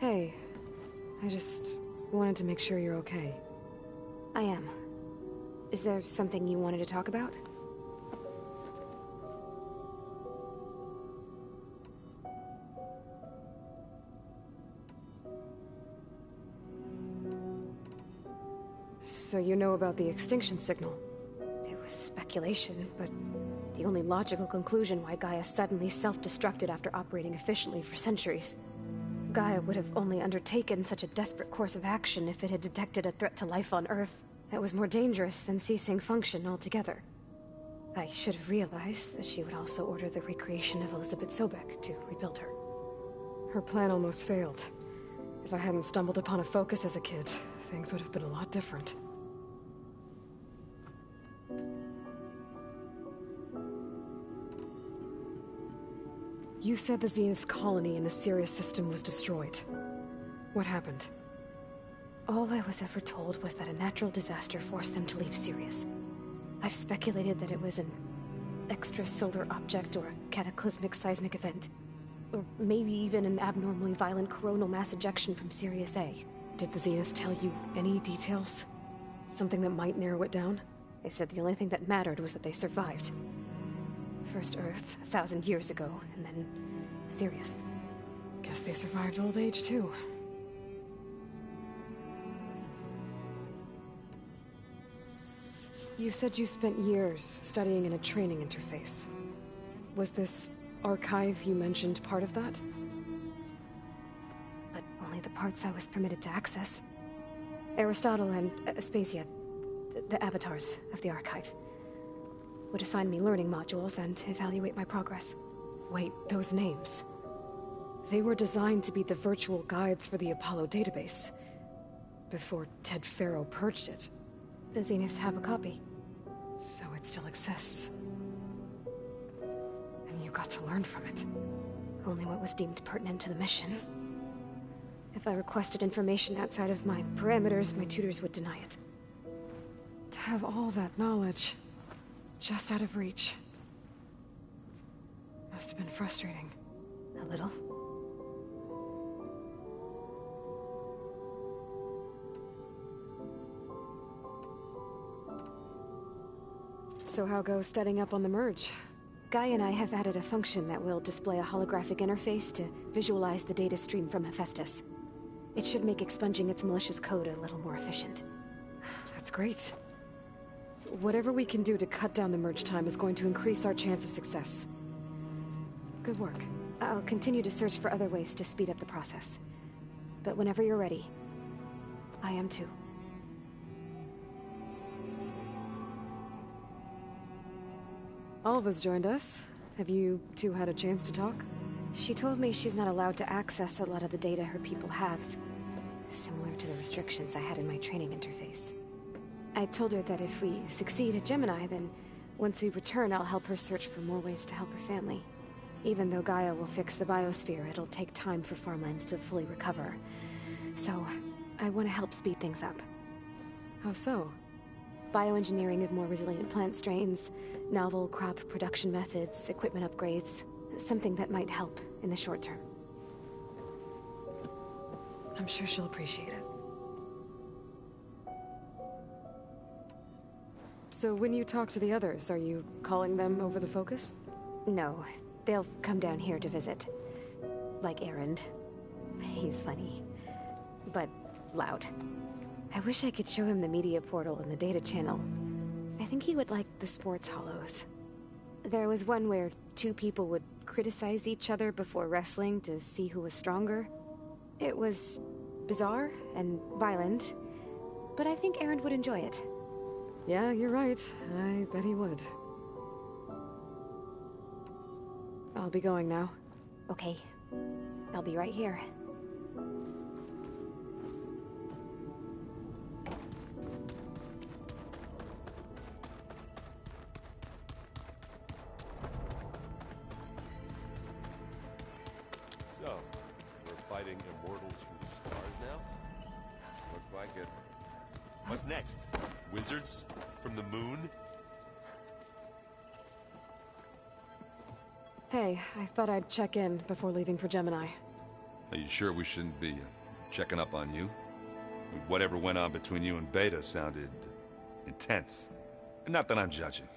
Hey, I just wanted to make sure you're okay. I am. Is there something you wanted to talk about? So you know about the extinction signal? It was speculation, but the only logical conclusion why Gaia suddenly self-destructed after operating efficiently for centuries. Gaia would have only undertaken such a desperate course of action if it had detected a threat to life on Earth that was more dangerous than ceasing function altogether. I should have realized that she would also order the recreation of Elizabeth Sobek to rebuild her. Her plan almost failed. If I hadn't stumbled upon a focus as a kid, things would have been a lot different. You said the Zenith's colony in the Sirius system was destroyed. What happened? All I was ever told was that a natural disaster forced them to leave Sirius. I've speculated that it was an extrasolar object or a cataclysmic seismic event. Or maybe even an abnormally violent coronal mass ejection from Sirius A. Did the Zeniths tell you any details? Something that might narrow it down? They said the only thing that mattered was that they survived. First Earth, 1,000 years ago, and then Sirius. Guess they survived old age, too. You said you spent years studying in a training interface. Was this archive you mentioned part of that? But only the parts I was permitted to access. Aristotle and Aspasia, the avatars of the archive, would assign me learning modules and evaluate my progress. Wait, those names. They were designed to be the virtual guides for the Apollo database. Before Ted Faro purged it. The Zeniths have a copy. So it still exists. And you got to learn from it. Only what was deemed pertinent to the mission. If I requested information outside of my parameters, my tutors would deny it. To have all that knowledge, just out of reach. Must have been frustrating. A little. So how goes setting up on the merge? Guy and I have added a function that will display a holographic interface to visualize the data stream from Hephaestus. It should make expunging its malicious code a little more efficient. That's great. Whatever we can do to cut down the merge time is going to increase our chance of success. Good work. I'll continue to search for other ways to speed up the process. But whenever you're ready, I am too. Alva's joined us. Have you two had a chance to talk? She told me she's not allowed to access a lot of the data her people have. Similar to the restrictions I had in my training interface. I told her that if we succeed at Gemini, then once we return, I'll help her search for more ways to help her family. Even though Gaia will fix the biosphere, it'll take time for farmlands to fully recover. So, I want to help speed things up. How so? Bioengineering of more resilient plant strains, novel crop production methods, equipment upgrades. Something that might help in the short term. I'm sure she'll appreciate it. So when you talk to the others, are you calling them over the focus? No, they'll come down here to visit. Like Erend. He's funny. But loud. I wish I could show him the media portal and the data channel. I think he would like the sports hollows. There was one where two people would criticize each other before wrestling to see who was stronger. It was bizarre and violent, but I think Erend would enjoy it. Yeah, you're right. I bet he would. I'll be going now. Okay. I'll be right here. So, we're fighting immortals from the stars now? Looks like it. What's next? Wizards? From the moon? Hey, I thought I'd check in before leaving for Gemini. Are you sure we shouldn't be checking up on you? Whatever went on between you and Beta sounded intense. Not that I'm judging.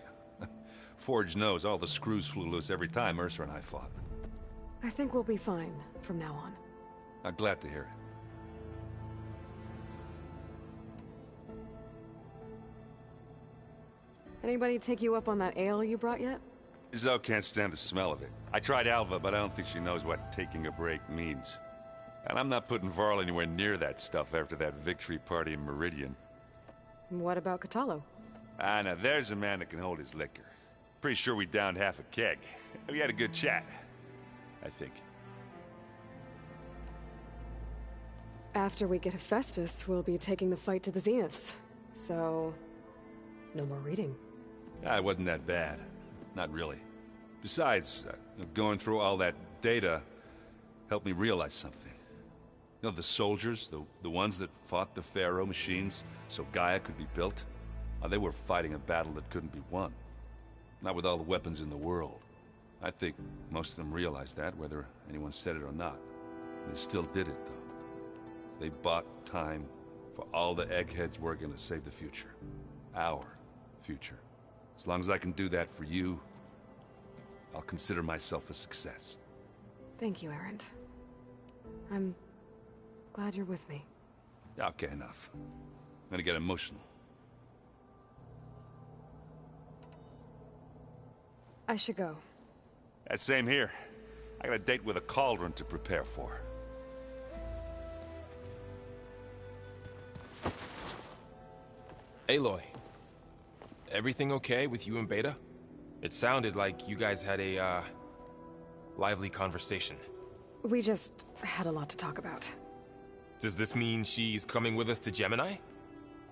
Forge knows all the screws flew loose every time Mercer and I fought. I think we'll be fine from now on. I'm glad to hear it. Anybody take you up on that ale you brought yet? Zoe can't stand the smell of it. I tried Alva, but I don't think she knows what taking a break means. And I'm not putting Varl anywhere near that stuff after that victory party in Meridian. What about Kotallo? Ah, now there's a man that can hold his liquor. Pretty sure we downed half a keg. We had a good chat, I think. After we get Hephaestus, we'll be taking the fight to the Zeniths. So, no more reading. Ah, it wasn't that bad. Not really. Besides, going through all that data helped me realize something. You know, the soldiers, the ones that fought the Pharaoh machines so Gaia could be built, they were fighting a battle that couldn't be won. Not with all the weapons in the world. I think most of them realized that, whether anyone said it or not. They still did it, though. They bought time for all the eggheads working to save the future. Our future. As long as I can do that for you, I'll consider myself a success. Thank you, Erend. I'm glad you're with me. Okay, enough. I'm gonna get emotional. I should go. Same here. I got a date with a cauldron to prepare for. Aloy, everything okay with you and Beta? It sounded like you guys had a, lively conversation. We just had a lot to talk about. Does this mean she's coming with us to Gemini?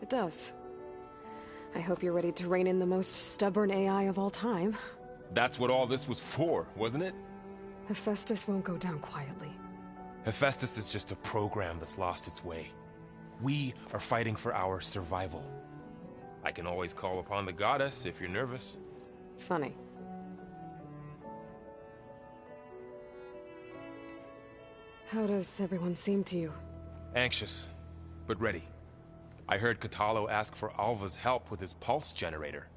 It does. I hope you're ready to rein in the most stubborn AI of all time. That's what all this was for, wasn't it? Hephaestus won't go down quietly. Hephaestus is just a program that's lost its way. We are fighting for our survival. I can always call upon the goddess if you're nervous. Funny. How does everyone seem to you? Anxious, but ready. I heard Kotallo ask for Alva's help with his pulse generator.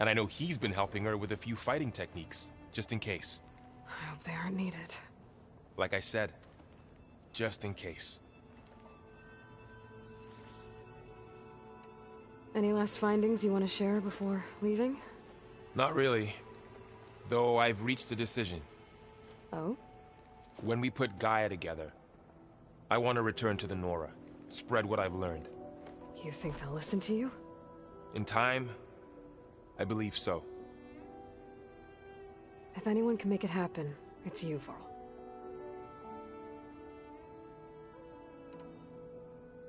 And I know he's been helping her with a few fighting techniques, just in case. I hope they aren't needed. Like I said, just in case. Any last findings you want to share before leaving? Not really. Though I've reached a decision. Oh? When we put Gaia together, I want to return to the Nora. Spread what I've learned. You think they'll listen to you? In time, I believe so. If anyone can make it happen, it's you, Varl.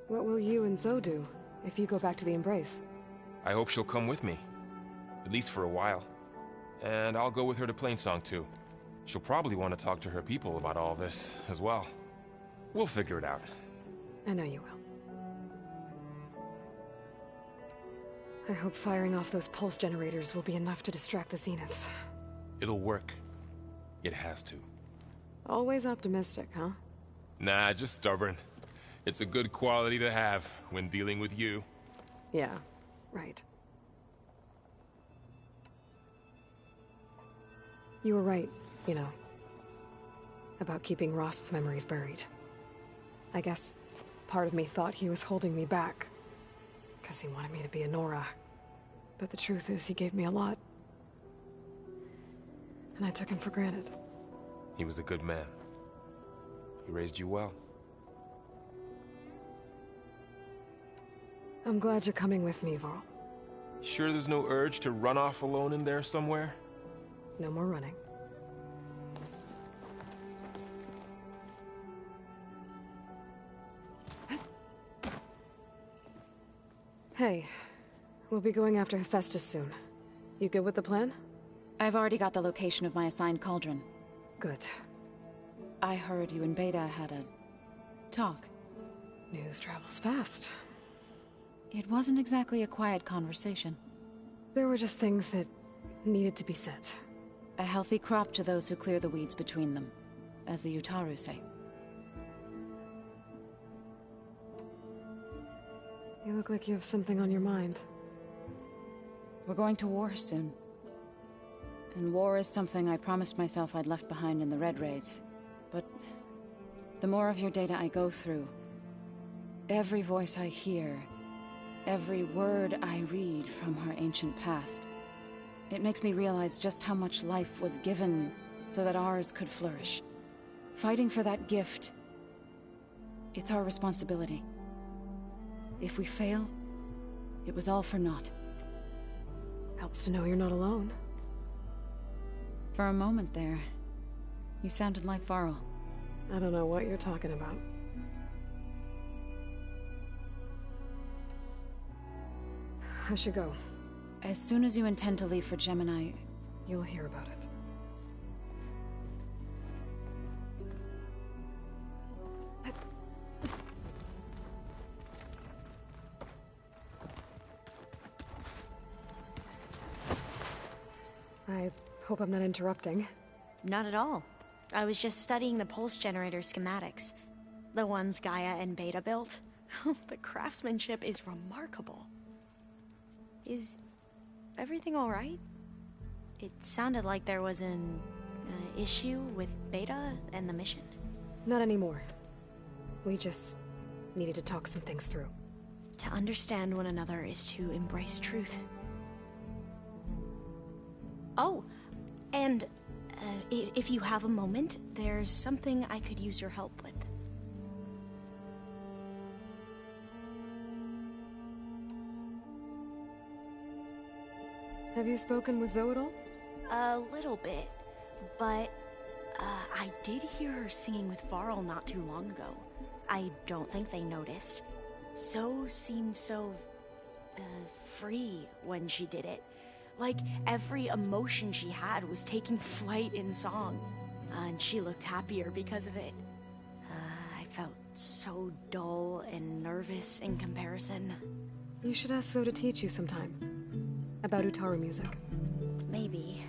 What will you and Zoe do if you go back to the Embrace? I hope she'll come with me. At least for a while. And I'll go with her to Plainsong too. She'll probably want to talk to her people about all this as well. We'll figure it out. I know you will. I hope firing off those pulse generators will be enough to distract the Zeniths. It'll work. It has to. Always optimistic, huh? Nah, just stubborn. It's a good quality to have when dealing with you. Yeah, right. You were right, you know, about keeping Rost's memories buried. I guess part of me thought he was holding me back, because he wanted me to be a Nora. But the truth is, he gave me a lot. And I took him for granted. He was a good man. He raised you well. I'm glad you're coming with me, Varl. Sure there's no urge to run off alone in there somewhere? No more running. Hey, we'll be going after Hephaestus soon. You good with the plan? I've already got the location of my assigned cauldron. Good. I heard you and Beta had a talk. News travels fast. It wasn't exactly a quiet conversation. There were just things that needed to be said. A healthy crop to those who clear the weeds between them, as the Utaru say. You look like you have something on your mind. We're going to war soon. And war is something I promised myself I'd left behind in the Red Raids. But the more of your data I go through, every voice I hear, every word I read from our ancient past, it makes me realize just how much life was given so that ours could flourish. Fighting for that gift, it's our responsibility. If we fail, it was all for naught. Helps to know you're not alone. For a moment there, you sounded like Varl. I don't know what you're talking about. I should go. As soon as you intend to leave for Gemini, you'll hear about it. I hope I'm not interrupting. Not at all. I was just studying the pulse generator schematics. The ones Gaia and Beta built. The craftsmanship is remarkable. Is everything all right? It sounded like there was an issue with Beta and the mission. Not anymore. We just needed to talk some things through. To understand one another is to embrace truth. Oh, and if you have a moment, there's something I could use your help with. Have you spoken with Zoe at all? A little bit, but I did hear her singing with Varl not too long ago. I don't think they noticed. Zoe seemed so free when she did it. Like every emotion she had was taking flight in song. And she looked happier because of it. I felt so dull and nervous in comparison. You should ask Zoe to teach you sometime. About Utaru music. Maybe.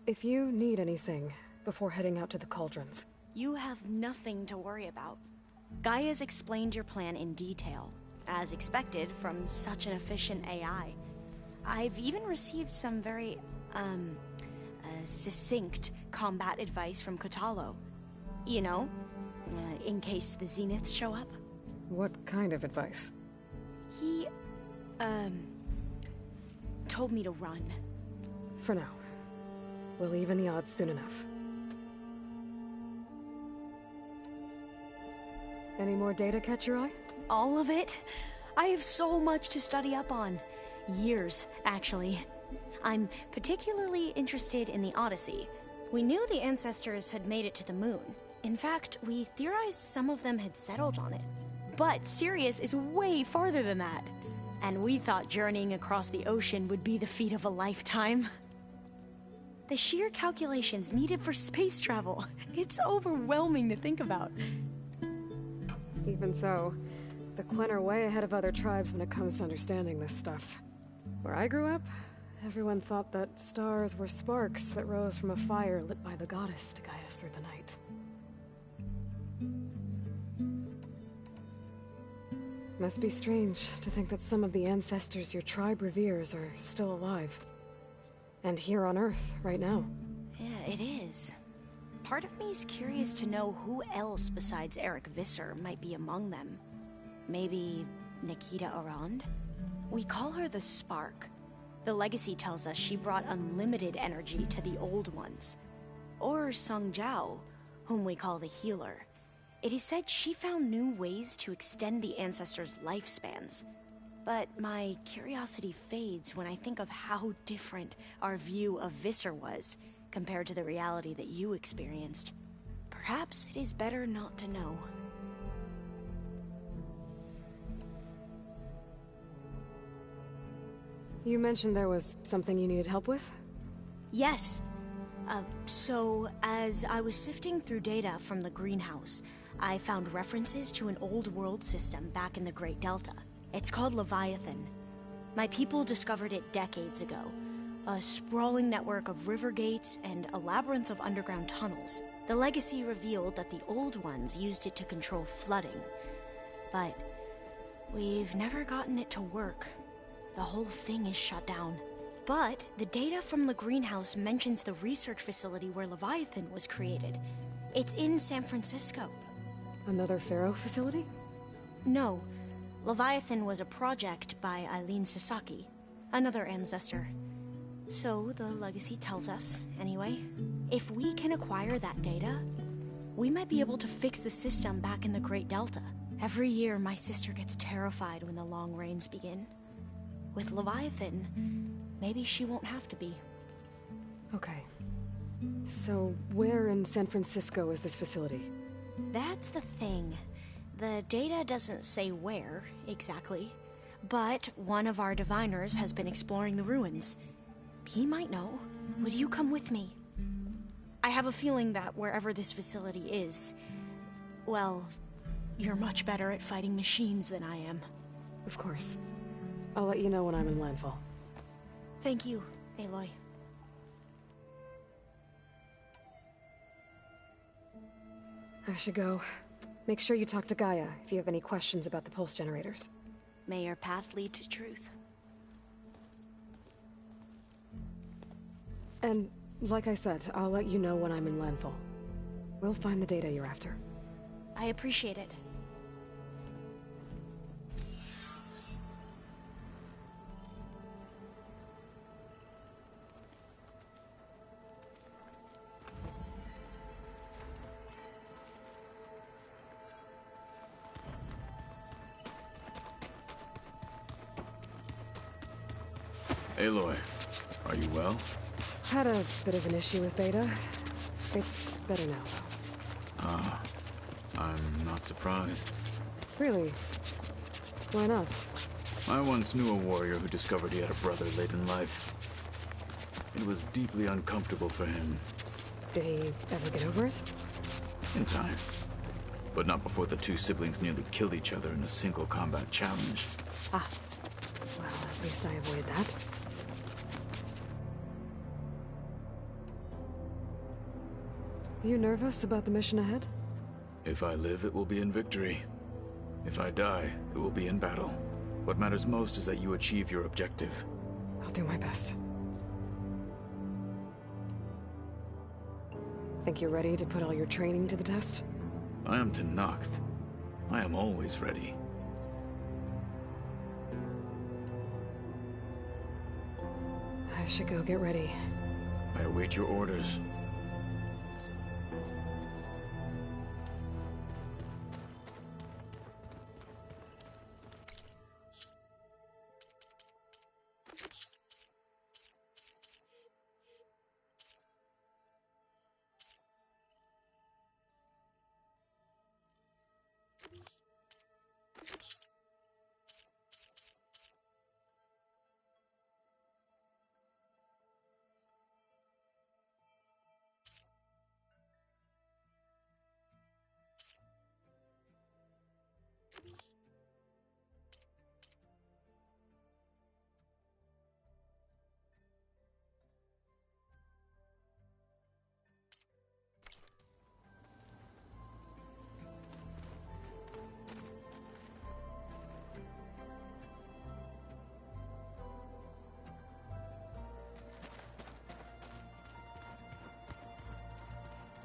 if you need anything before heading out to the cauldrons. You have nothing to worry about. Gaia's explained your plan in detail, as expected from such an efficient AI. I've even received some very, succinct combat advice from Kotallo. You know, in case the Zeniths show up. What kind of advice? He, told me to run. For now. We'll even the odds soon enough. Any more data catch your eye? All of it? I have so much to study up on. Years, actually. I'm particularly interested in the Odyssey. We knew the ancestors had made it to the moon. In fact, we theorized some of them had settled on it. But Sirius is way farther than that. And we thought journeying across the ocean would be the feat of a lifetime. The sheer calculations needed for space travel. It's overwhelming to think about. Even so, the Quen are way ahead of other tribes when it comes to understanding this stuff. Where I grew up, everyone thought that stars were sparks that rose from a fire lit by the goddess to guide us through the night. Must be strange to think that some of the ancestors your tribe reveres are still alive. And here on Earth, right now. Yeah, it is. Part of me's curious to know who else besides Eric Visser might be among them. Maybe Nikita Arand? We call her the Spark. The legacy tells us she brought unlimited energy to the Old Ones. Or Sung Jiao, whom we call the Healer. It is said she found new ways to extend the ancestors' lifespans. But my curiosity fades when I think of how different our view of Visser was compared to the reality that you experienced. Perhaps it is better not to know. You mentioned there was something you needed help with? Yes. So, as I was sifting through data from the greenhouse, I found references to an old world system back in the Great Delta. It's called Leviathan. My people discovered it decades ago. A sprawling network of river gates and a labyrinth of underground tunnels. The legacy revealed that the Old Ones used it to control flooding. But we've never gotten it to work. The whole thing is shut down. But the data from the greenhouse mentions the research facility where Leviathan was created. It's in San Francisco. Another Pharaoh facility? No. Leviathan was a project by Eileen Sasaki, another ancestor. So the legacy tells us, anyway. If we can acquire that data, we might be able to fix the system back in the Great Delta. Every year, my sister gets terrified when the long rains begin. With Leviathan, maybe she won't have to be. Okay. So, where in San Francisco is this facility? That's the thing. The data doesn't say where, exactly. But one of our diviners has been exploring the ruins. He might know. Would you come with me? I have a feeling that wherever this facility is, well, you're much better at fighting machines than I am. Of course. I'll let you know when I'm in landfall. Thank you, Aloy. I should go. Make sure you talk to Gaia if you have any questions about the pulse generators. May your path lead to truth. And, like I said, I'll let you know when I'm in landfall. We'll find the data you're after. I appreciate it. Aloy, are you well? Had a bit of an issue with Beta. It's better now, though. Ah, I'm not surprised. Really? Why not? I once knew a warrior who discovered he had a brother late in life. It was deeply uncomfortable for him. Did he ever get over it? In time. But not before the two siblings nearly killed each other in a single combat challenge. Ah. Well, at least I avoided that. You nervous about the mission ahead? If I live, it will be in victory. If I die, it will be in battle. What matters most is that you achieve your objective. I'll do my best. Think you're ready to put all your training to the test? I am Tenakth. I am always ready. I should go get ready. I await your orders.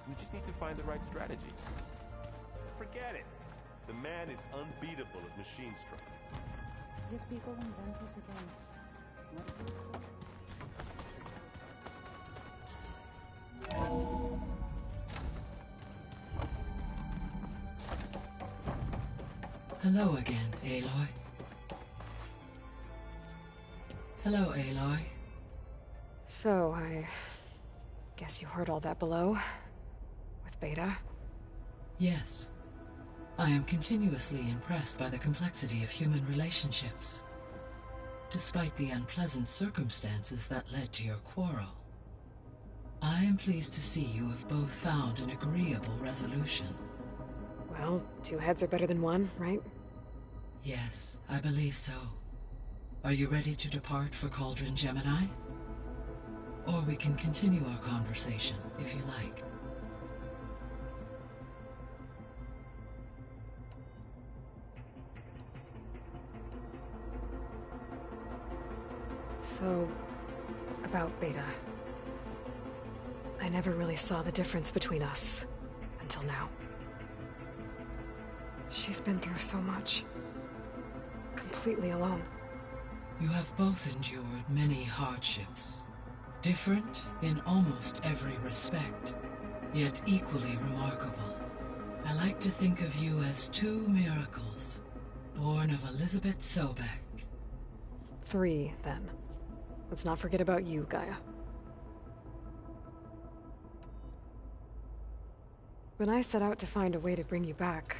We just need to find the right strategy. Forget it. The man is unbeatable at machine strike. His people invented the game. Hello again, Aloy. Hello, Aloy. So, I guess you heard all that below? With Beta? Yes. I am continuously impressed by the complexity of human relationships. Despite the unpleasant circumstances that led to your quarrel, I am pleased to see you have both found an agreeable resolution. Well, two heads are better than one, right? Yes, I believe so. Are you ready to depart for Cauldron Gemini? Or we can continue our conversation, if you like. So, about Beta. I never really saw the difference between us, until now. She's been through so much. Completely alone. You have both endured many hardships. Different in almost every respect, yet equally remarkable. I like to think of you as two miracles, born of Elizabeth Sobek. 3, then. Let's not forget about you, Gaia. When I set out to find a way to bring you back,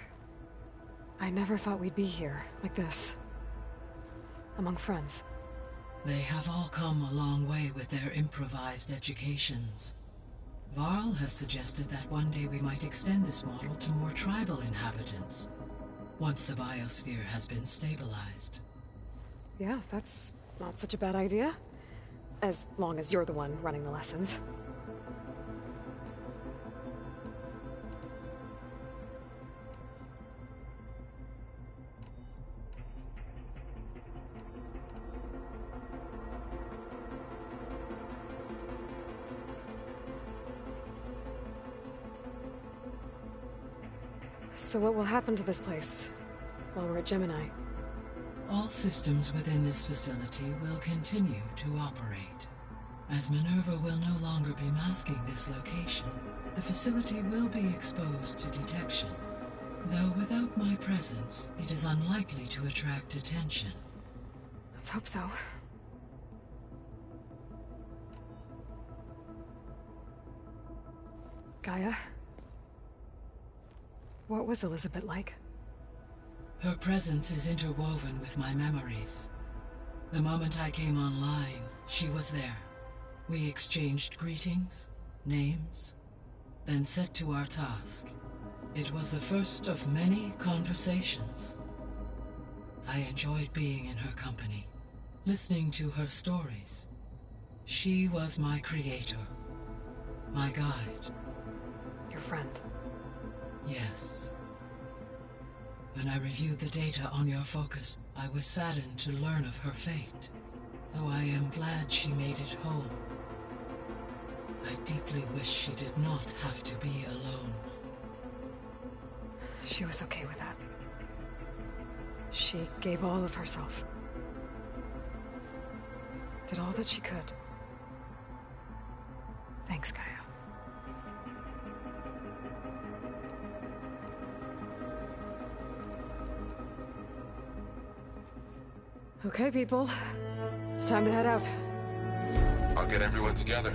I never thought we'd be here, like this. Among friends. They have all come a long way with their improvised educations. Varl has suggested that one day we might extend this model to more tribal inhabitants, once the biosphere has been stabilized. Yeah, that's not such a bad idea. As long as you're the one running the lessons. So what will happen to this place while we're at Gemini? All systems within this facility will continue to operate. As Minerva will no longer be masking this location, the facility will be exposed to detection. Though without my presence, it is unlikely to attract attention. Let's hope so. Gaia? What was Elizabeth like? Her presence is interwoven with my memories. The moment I came online, she was there. We exchanged greetings, names, then set to our task. It was the first of many conversations. I enjoyed being in her company, listening to her stories. She was my creator, my guide. Your friend. Yes. When I reviewed the data on your focus, I was saddened to learn of her fate. Though I am glad she made it home. I deeply wish she did not have to be alone. She was okay with that. She gave all of herself. Did all that she could. Thanks, Gaia. Okay, people. It's time to head out. I'll get everyone together.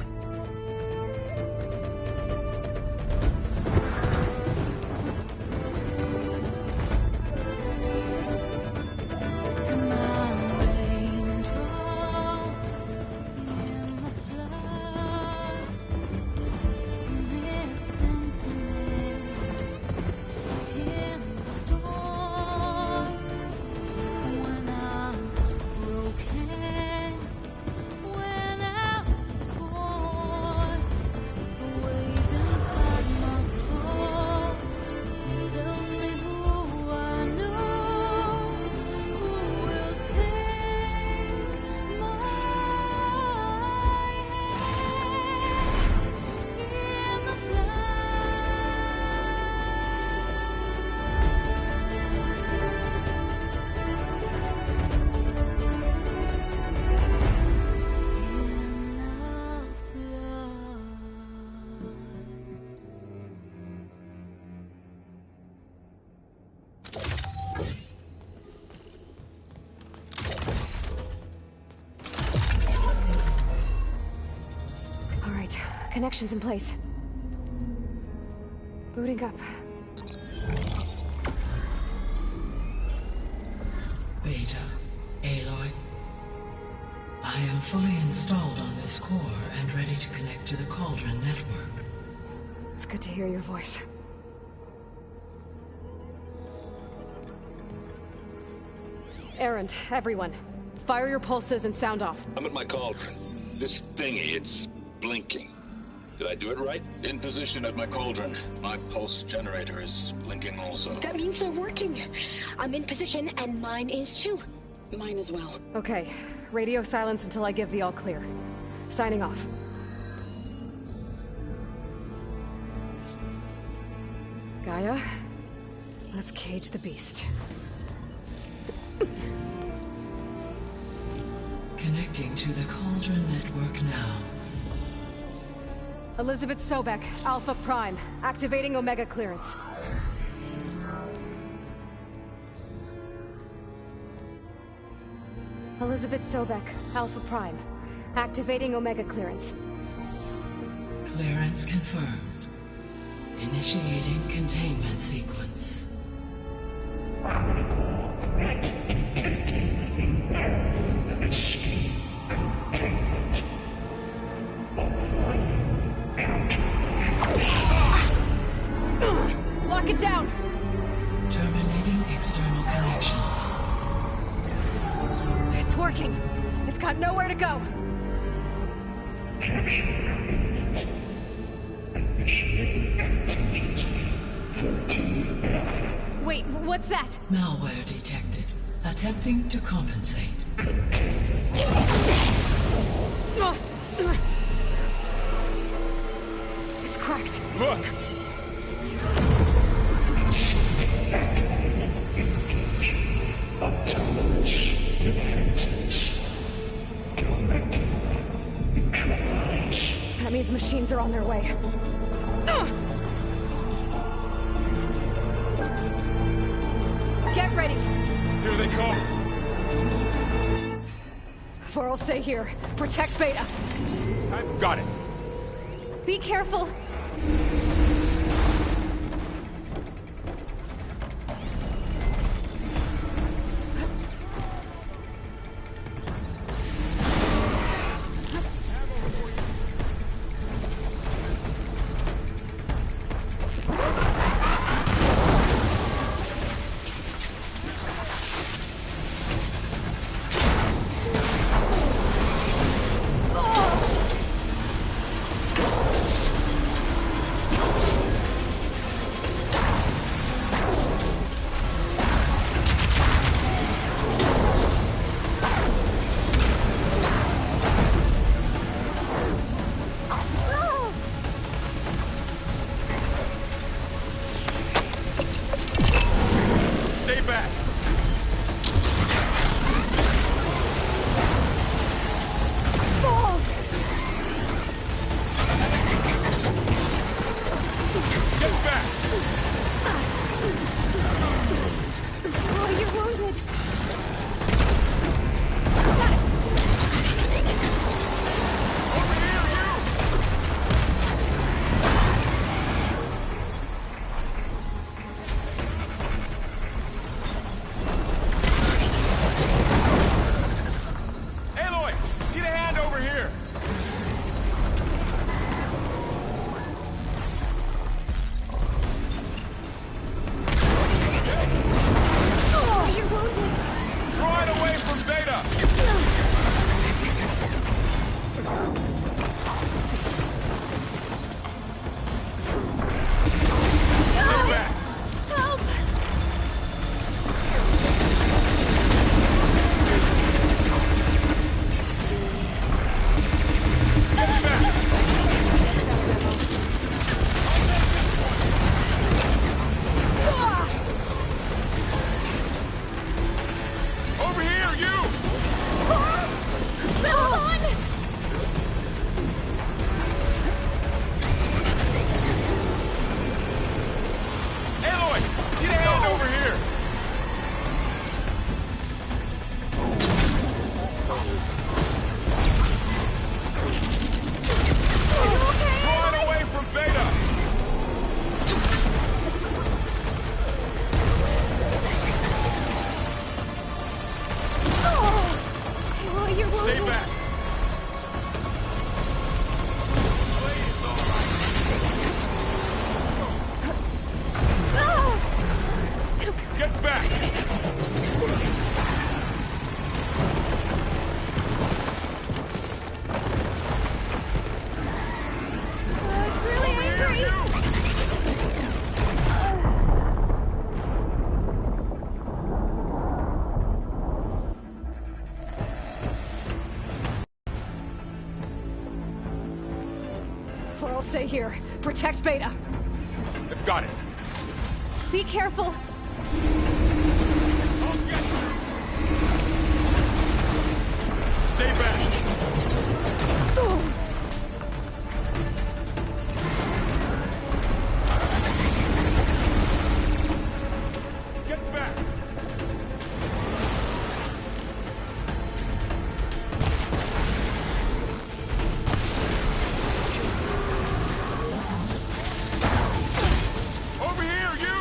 Connections in place. Booting up. Beta, Aloy. I am fully installed on this core and ready to connect to the Cauldron network. It's good to hear your voice. Erend, everyone. Fire your pulses and sound off. I'm at my cauldron. This thingy, it's blinking. Did I do it right? In position at my cauldron. My pulse generator is blinking also. That means they're working. I'm in position, and mine is too. Mine as well. Okay. Radio silence until I give the all clear. Signing off. Gaia, let's cage the beast. Connecting to the Cauldron network now. Elizabeth Sobek, Alpha Prime, activating Omega clearance. Elizabeth Sobek, Alpha Prime, activating Omega clearance. Clearance confirmed. Initiating containment sequence. Critical threat detected. Escape containment. Applying counter. Lock it down! Terminating external connections. It's working. It's got nowhere to go. Initiating contingency 13F. Wait, what's that? Malware detected. Attempting to compensate. It's cracked. Look! Autonomous defenses. Directive. Neutralize. That means machines are on their way. Get ready! Here they come! Vor'll stay here. Protect Beta. I've got it. Be careful. back! Fall! Get back! Oh, you're wounded. Aloy! Need a hand over here! Oh, you're wounded. Draw it away from Beta! Stay back! Help! Over here, you! Hold on! Aloy! Need a hand over here! Draw it away from Beta! Oh, you're wounded. Stay back! Get back! It's really angry. Flor'll stay here. Protect Beta. I've got it. Be careful. Stay back! Get back! Over here, you!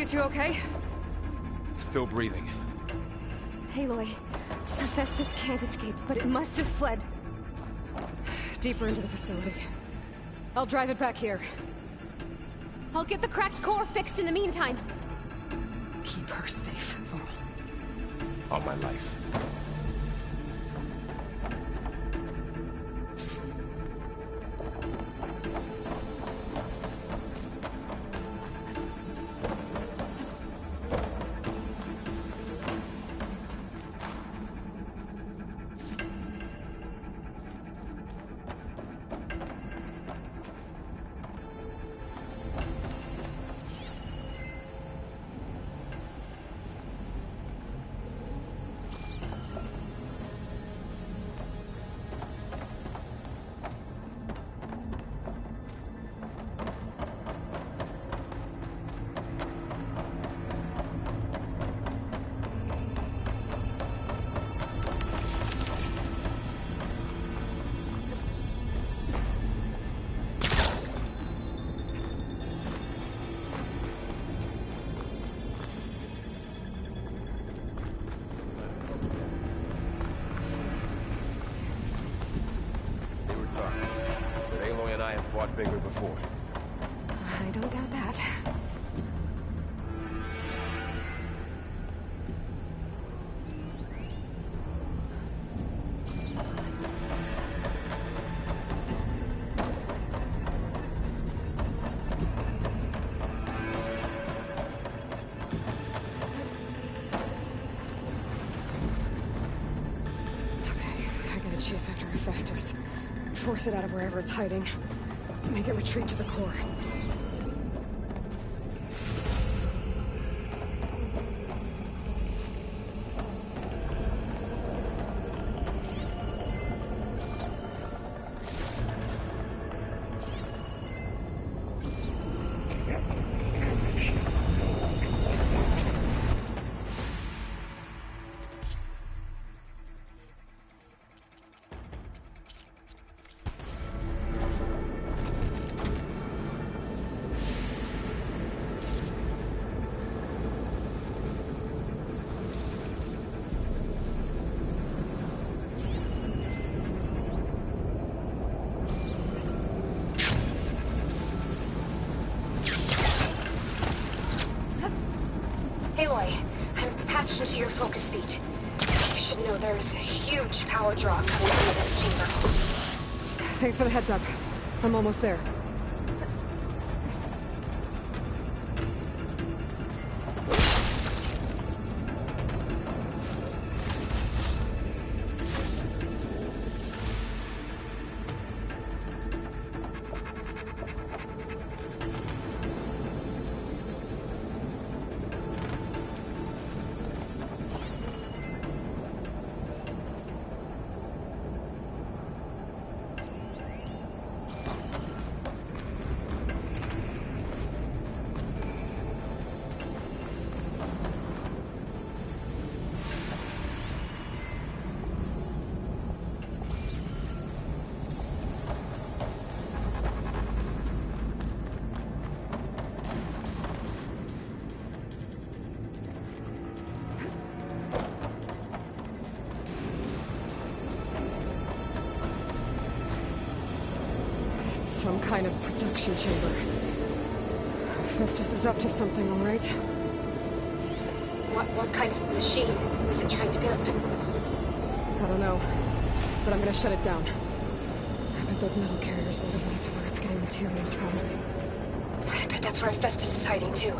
You two okay? Still breathing. Aloy, Hephaestus can't escape, but it must have fled. Deeper into the facility. I'll drive it back here. I'll get the cracked core fixed in the meantime. Keep her safe, Varl. On my life. Fought bigger before. I don't doubt that. Okay, I gotta chase after Hephaestus. Force it out of wherever it's hiding. Make it retreat to the core. Into your focus feed. You should know there's a huge power draw coming from the next chamber. Thanks for the heads up. I'm almost there. Some kind of production chamber. Festus is up to something, all right? What kind of machine is it trying to build? I don't know, but I'm gonna shut it down. I bet those metal carriers will lead me to where it's getting materials from. I bet that's where Festus is hiding too.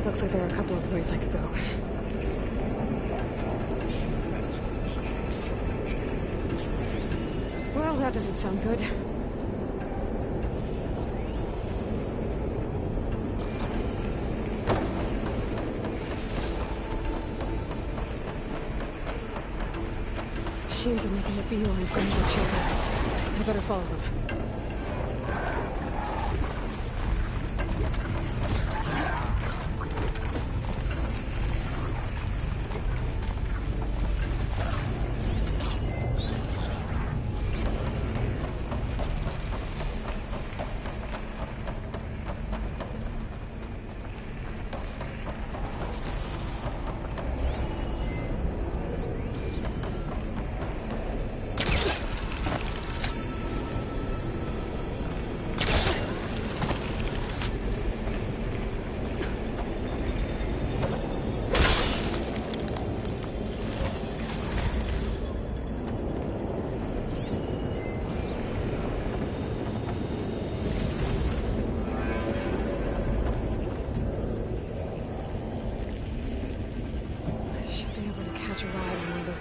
Looks like there are a couple of ways I could go. Well, that doesn't sound good. Machines are making a beeline for more children. I better follow them.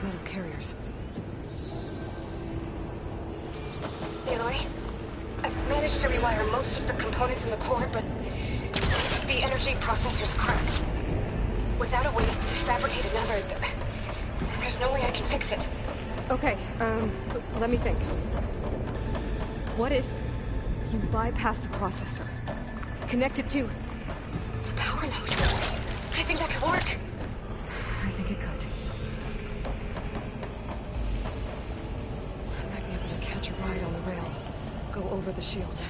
Metal carriers. Aloy, I've managed to rewire most of the components in the core, but the energy processor's cracked. Without a way to fabricate another, there's no way I can fix it. Okay, let me think. What if you bypass the processor? Connect it to the power node. I think that could work. I think it could. Ride on the rail. Go over the shield.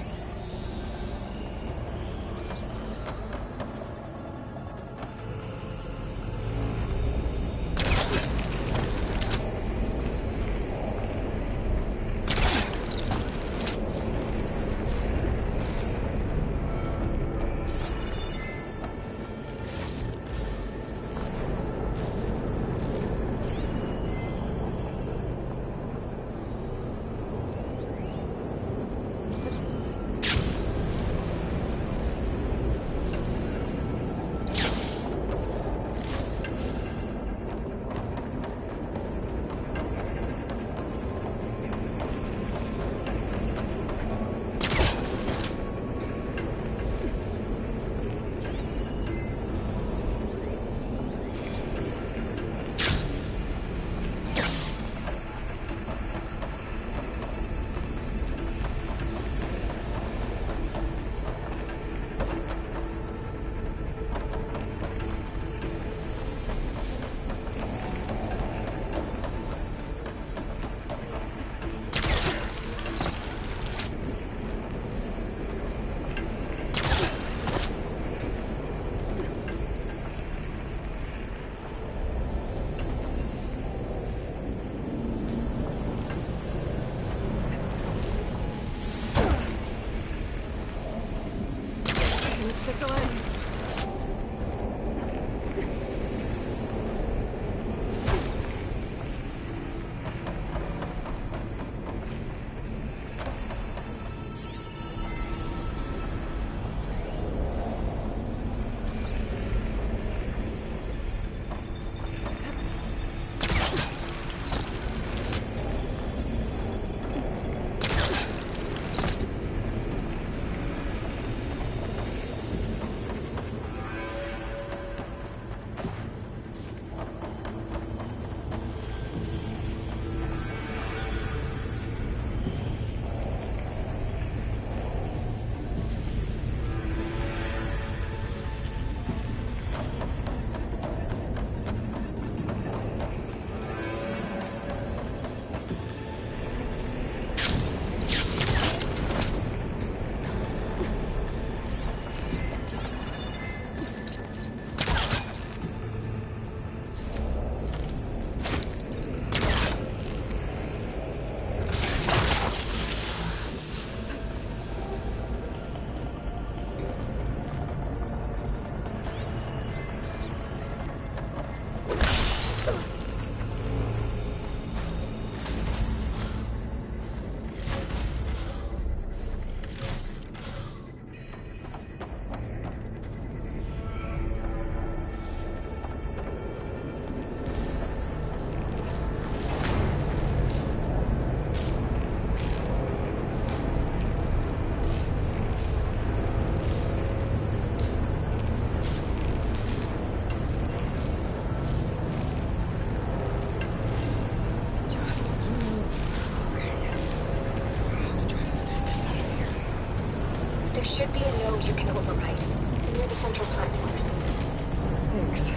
Thanks.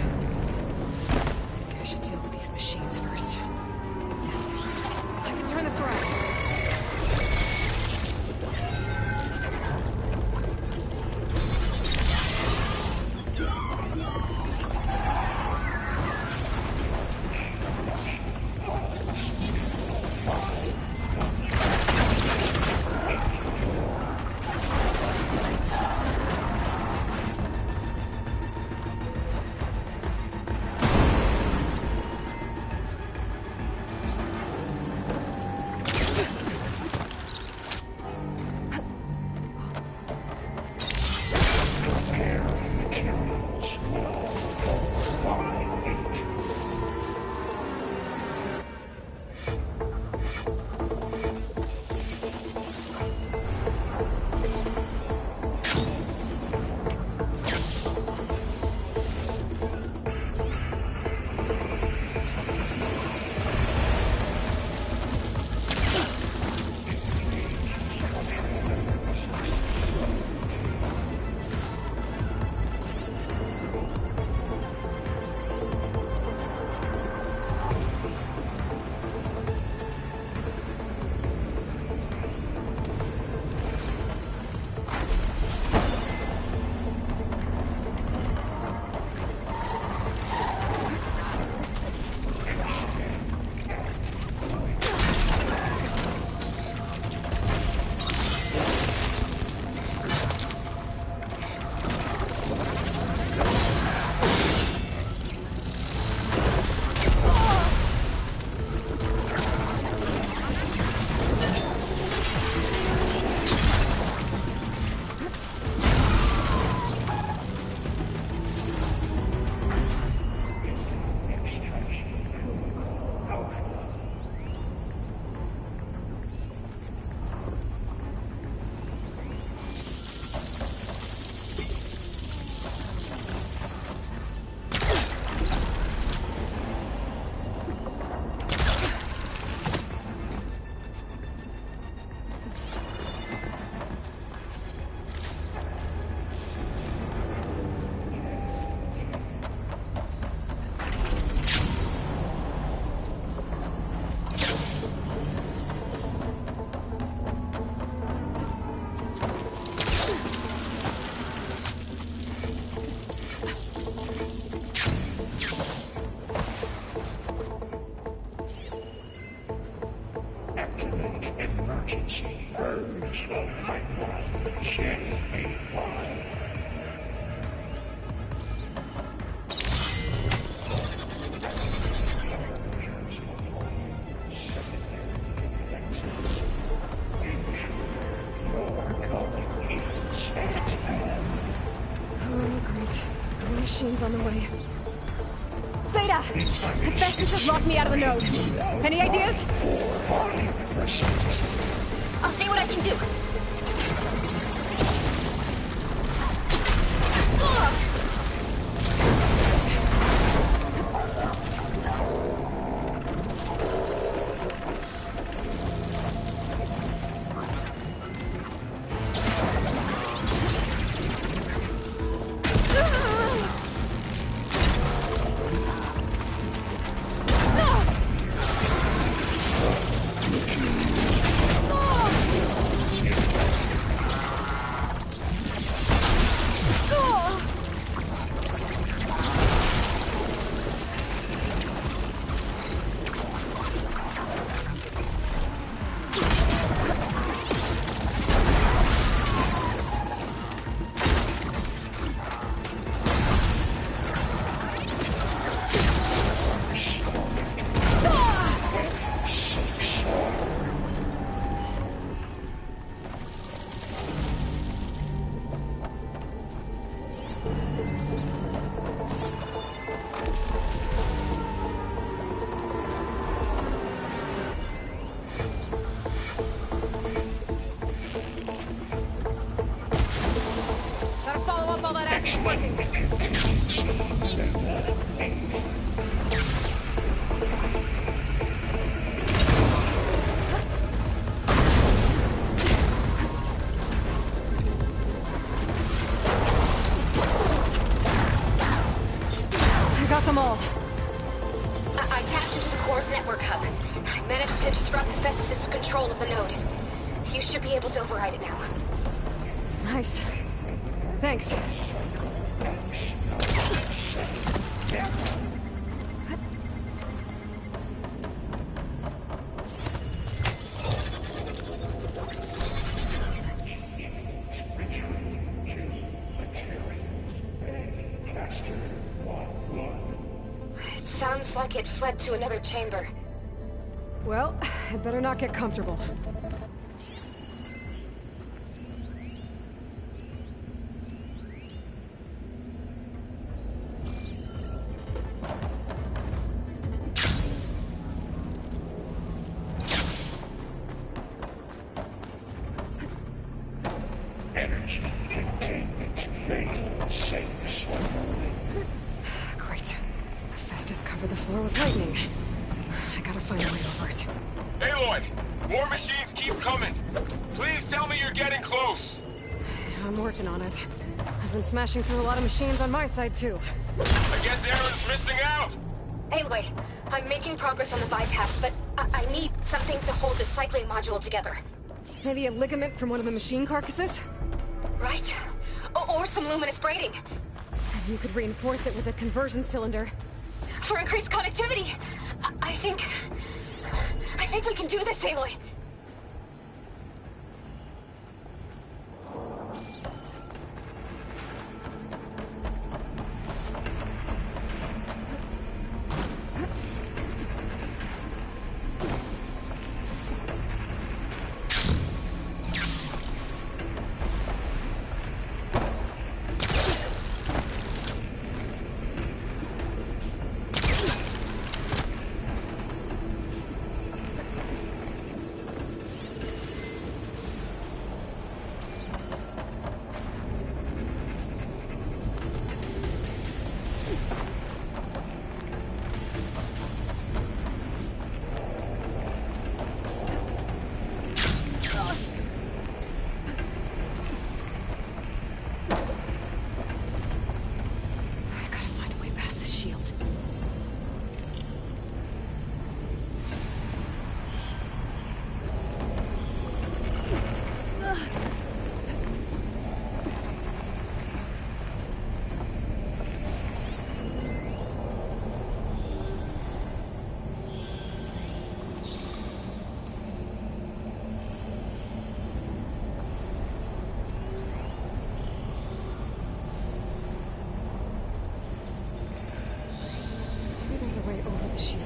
I should deal with these machines first. I can turn this around. Machines on the way. Zeta! Hephaestus has locked me out of the node. Any ideas? I'll see what I can do. got them all. I tapped into the core's network hub. I managed to disrupt Hephaestus' control of the node. You should be able to override it now. Nice. Thanks. It sounds like it fled to another chamber. Well, I better not get comfortable. Energy containment failed. Safe. Great. Hephaestus covered the floor with lightning. I gotta find a way over it. Aloy! More machines keep coming! Please tell me you're getting close! I'm working on it. I've been smashing through a lot of machines on my side, too. I guess Aaron's missing out! Anyway, I'm making progress on the bypass, but I need something to hold the cycling module together. Maybe a ligament from one of the machine carcasses? Right. Or some luminous braiding. You could reinforce it with a conversion cylinder. For increased connectivity! I think we can do this, Aloy. There's a way over the shield.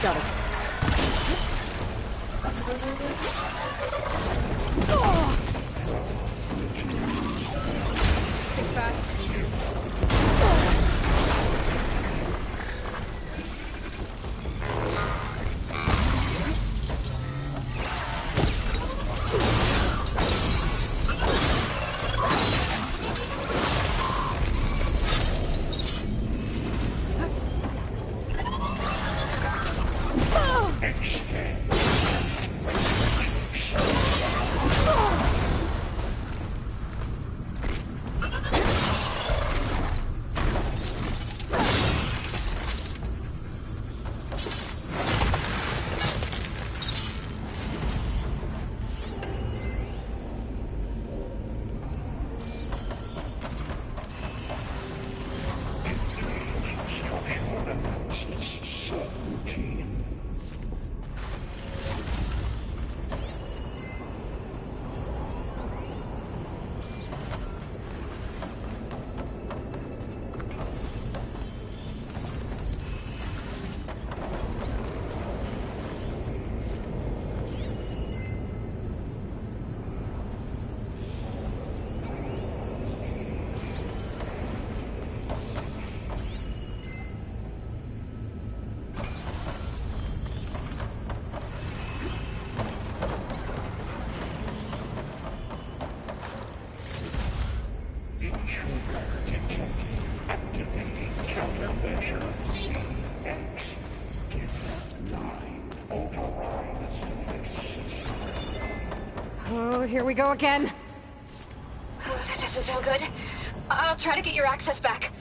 Got it. Think fast. Oh, here we go again. Oh, that doesn't sound good. I'll try to get your access back.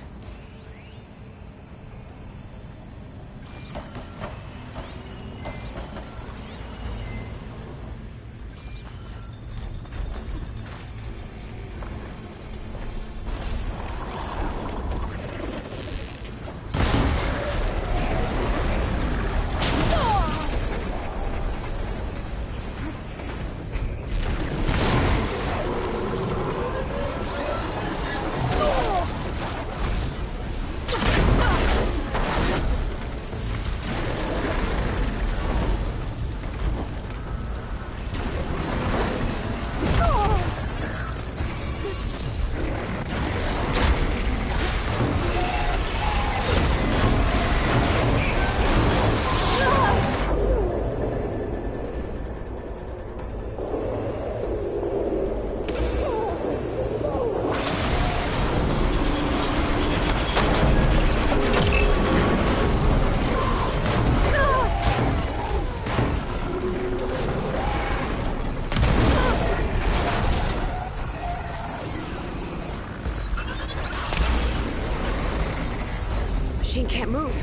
Machine can't move.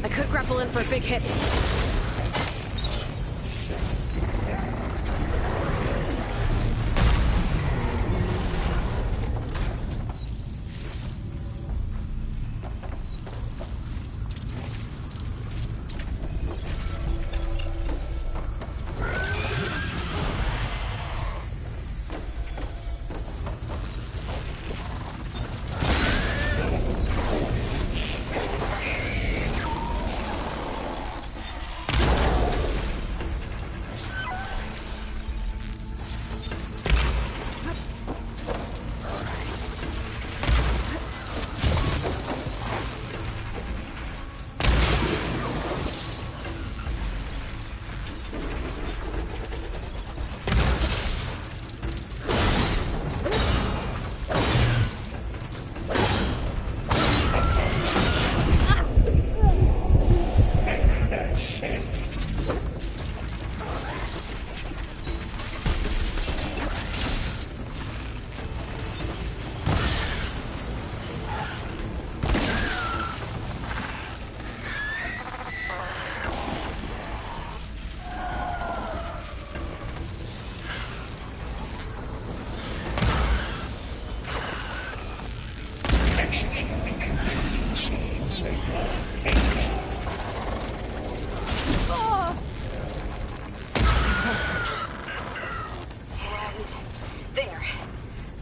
I could grapple in for a big hit.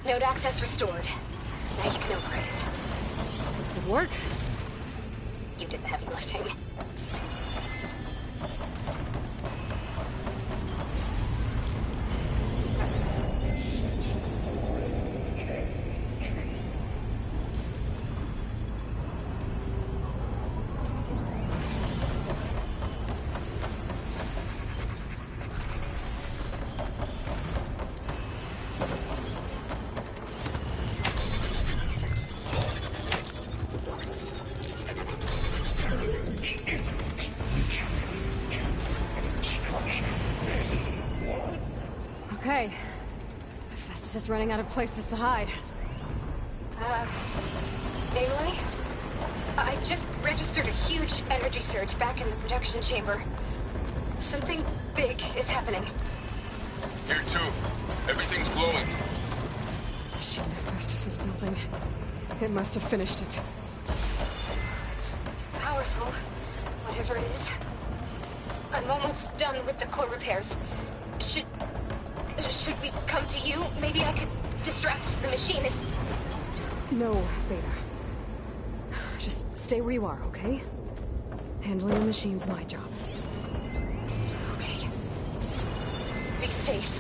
Node access restored. Now you can operate it. Good work. You did the heavy lifting. Okay. Festus is running out of places to hide. Aloy? I just registered a huge energy surge back in the production chamber. Something big is happening. Here too. Everything's glowing. The machine that Festus was building. It must have finished it. It's powerful, whatever it is. I'm almost done with the core repairs. Should we come to you? Maybe I could distract the machine if... No, Beta. Just stay where you are, okay? Handling the machine's my job. Okay. Be safe.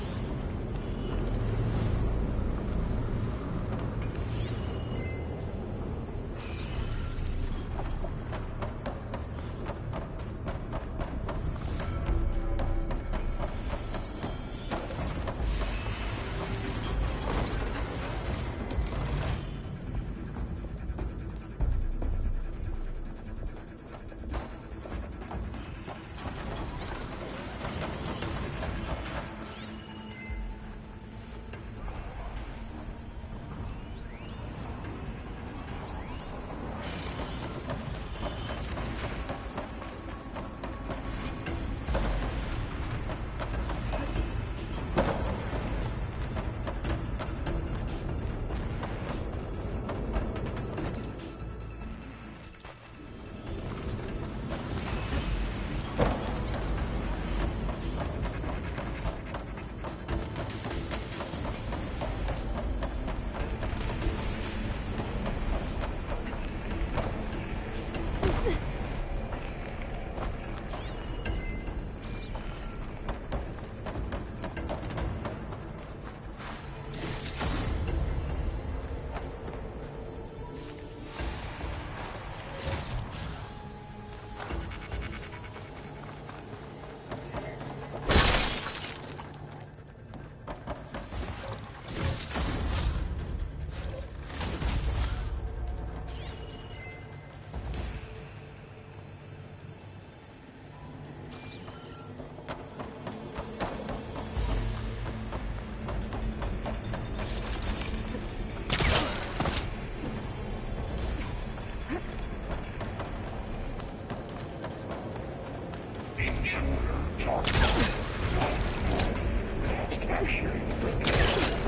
Fashion the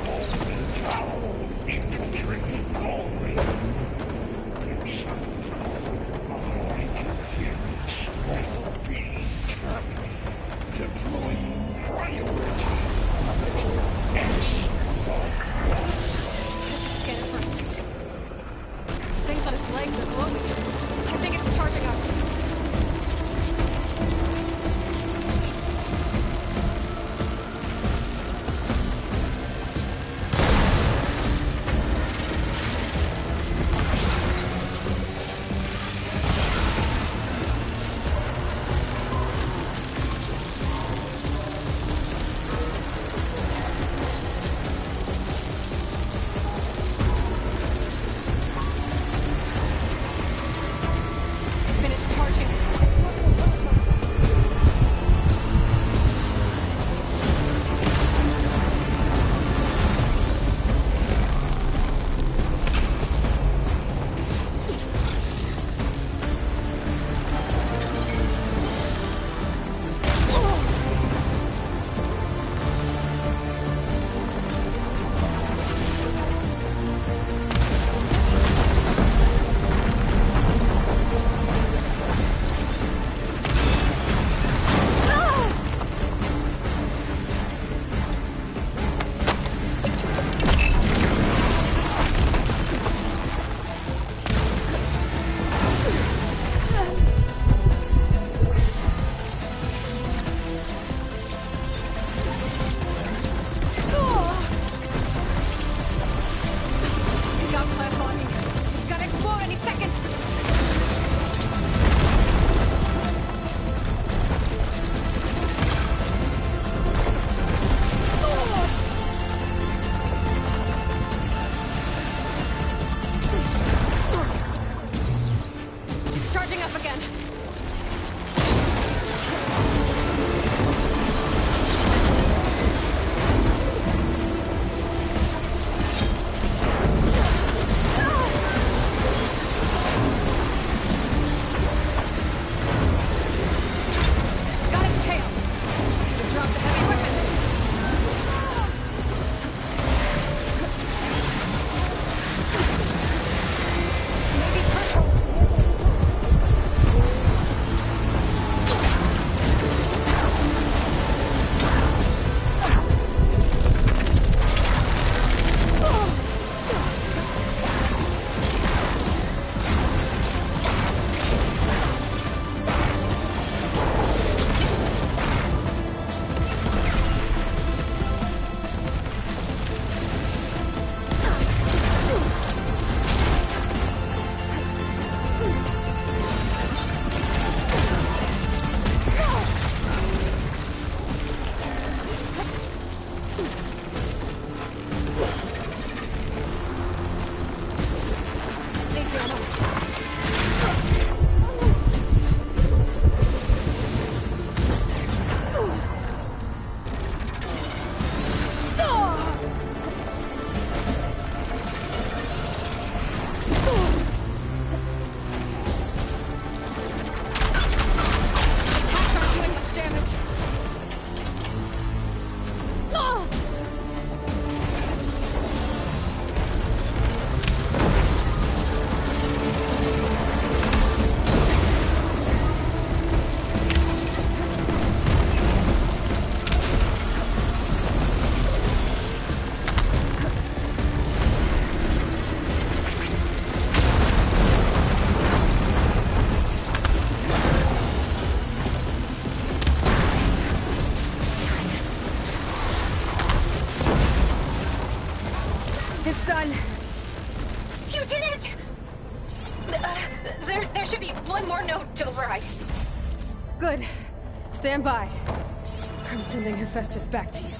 Golden Towel, infiltrating Colwyn. Deploying priority. Scan it first. Those things on its legs are glowing. I think it's charging up. done. You did it! There should be one more note to override. Good. Stand by. I'm sending Hephaestus back to you.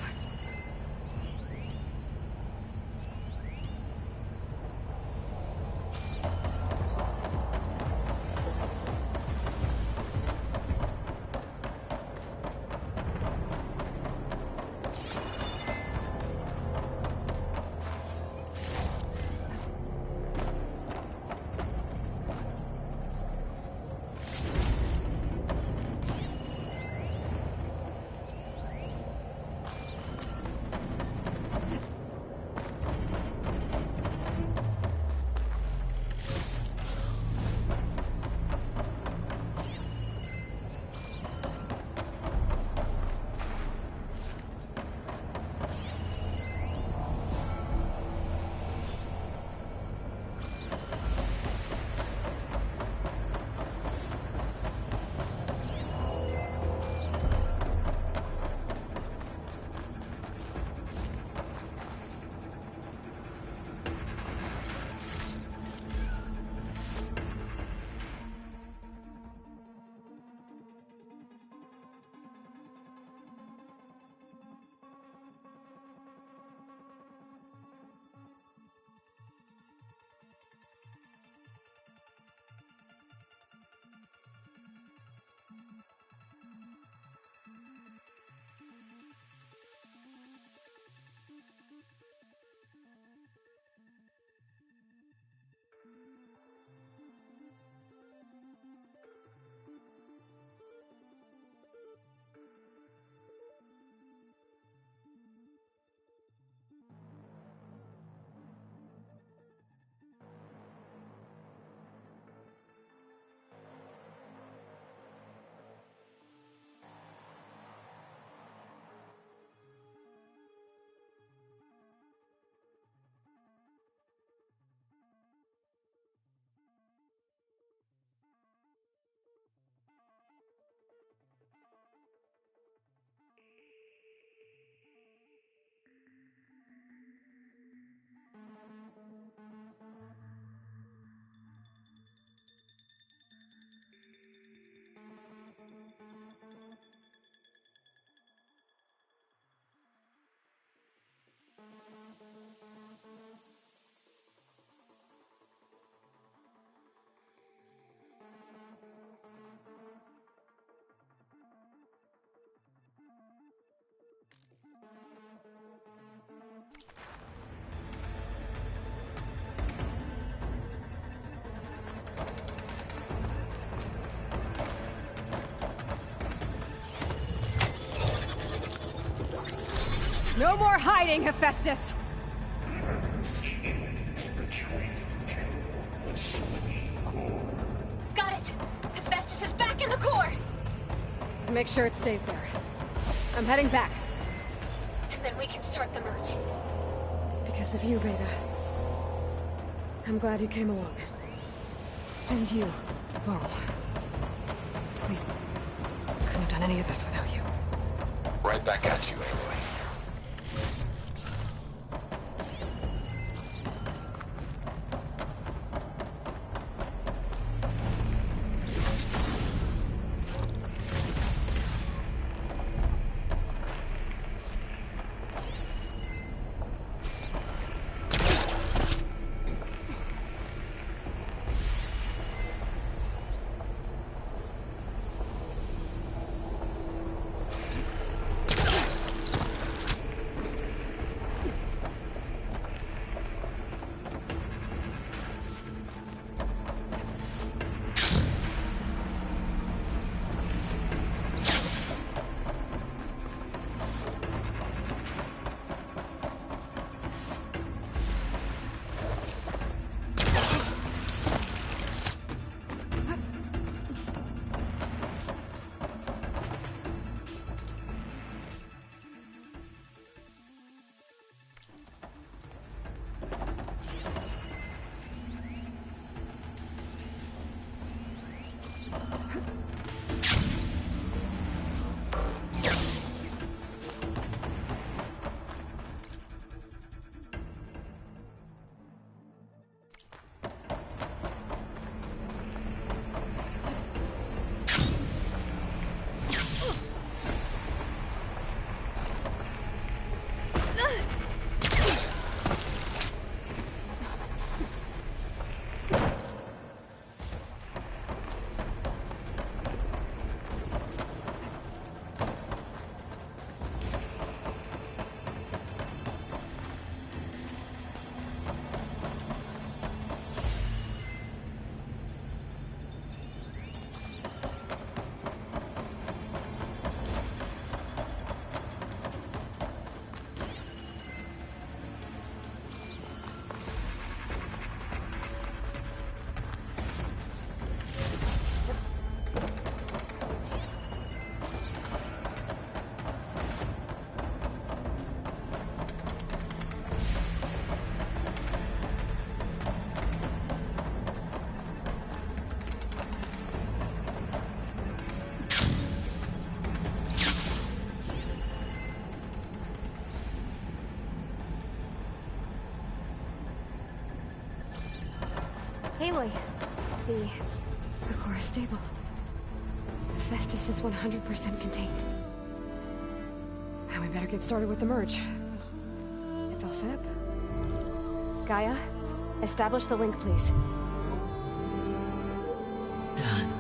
No more hiding, Hephaestus! Got it! Hephaestus is back in the core! Make sure it stays there. I'm heading back. And then we can start the merge. Because of you, Beta. I'm glad you came along. And you, Varl. We couldn't have done any of this without you. Right back at you, Aloy. Aloy, the core is stable. Hephaestus is 100% contained. Now we better get started with the merge. It's all set up. Gaia, establish the link, please. Done.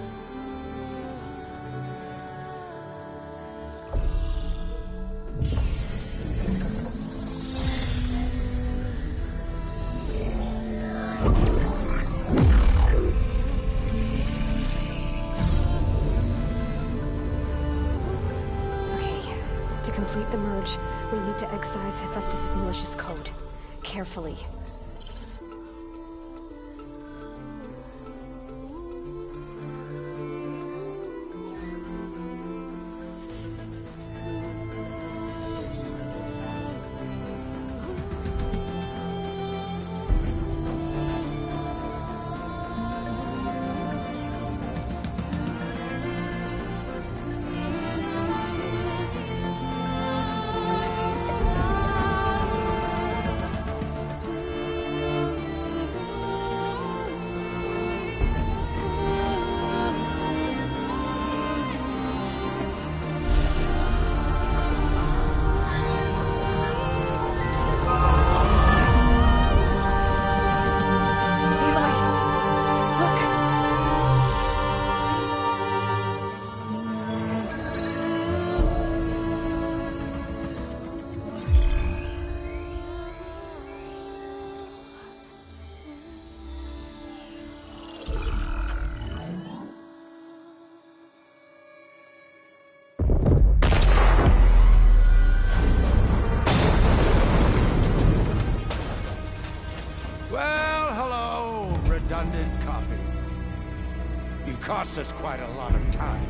To complete the merge, we need to excise Hephaestus' malicious code. Carefully. redundant copy. You cost us quite a lot of time.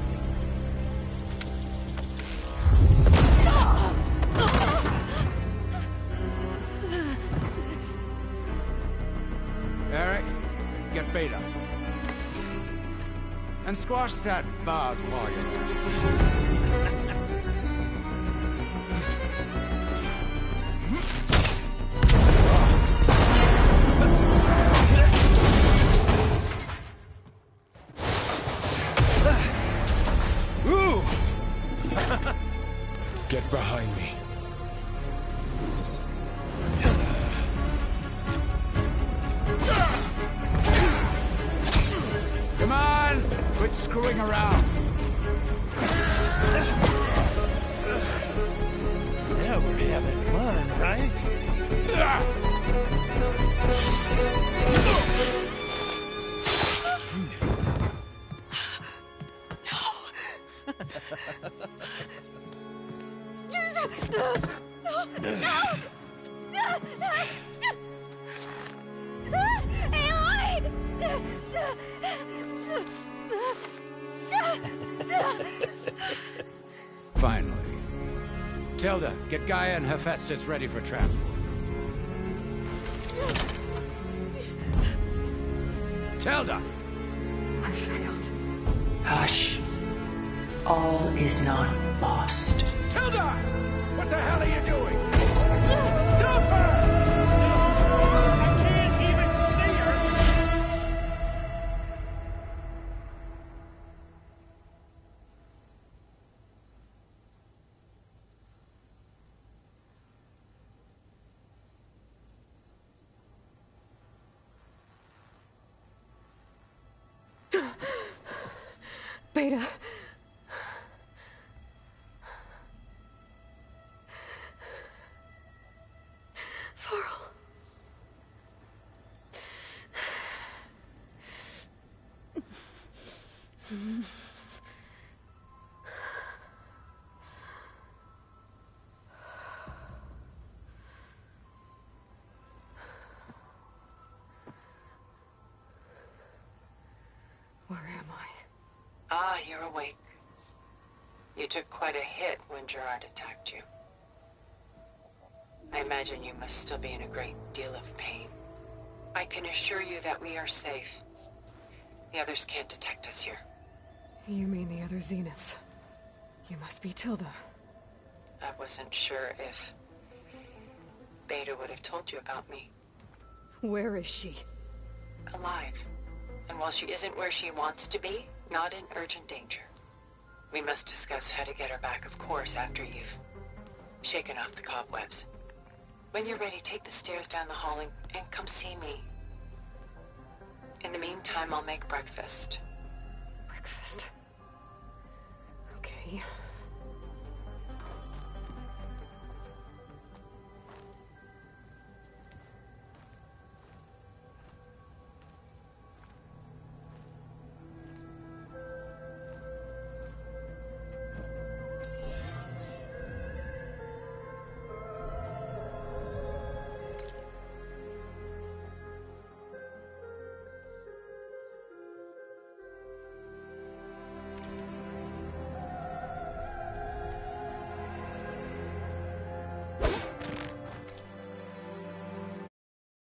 Eric, get Beta. And squash that bug while you're there. Ooh! Get behind me. Come on! Quit screwing around. Yeah, we're having fun, right? Finally. Tilda, get Gaia and Hephaestus ready for transport. Tilda! I failed. Hush. All is not lost. Tilda! What the hell are you doing? Stop her! I can't even see her! Beta. Varl. Where am I? Ah, you're awake. You took quite a hit when Gerard attacked you. I imagine you must still be in a great deal of pain. I can assure you that we are safe. The others can't detect us here. You mean the other Zeniths? You must be Tilda. I wasn't sure if Beta would have told you about me. Where is she? Alive. And while she isn't where she wants to be, not in urgent danger. We must discuss how to get her back, of course, after you've shaken off the cobwebs. When you're ready, take the stairs down the hall and come see me. In the meantime, I'll make breakfast. Breakfast. Okay.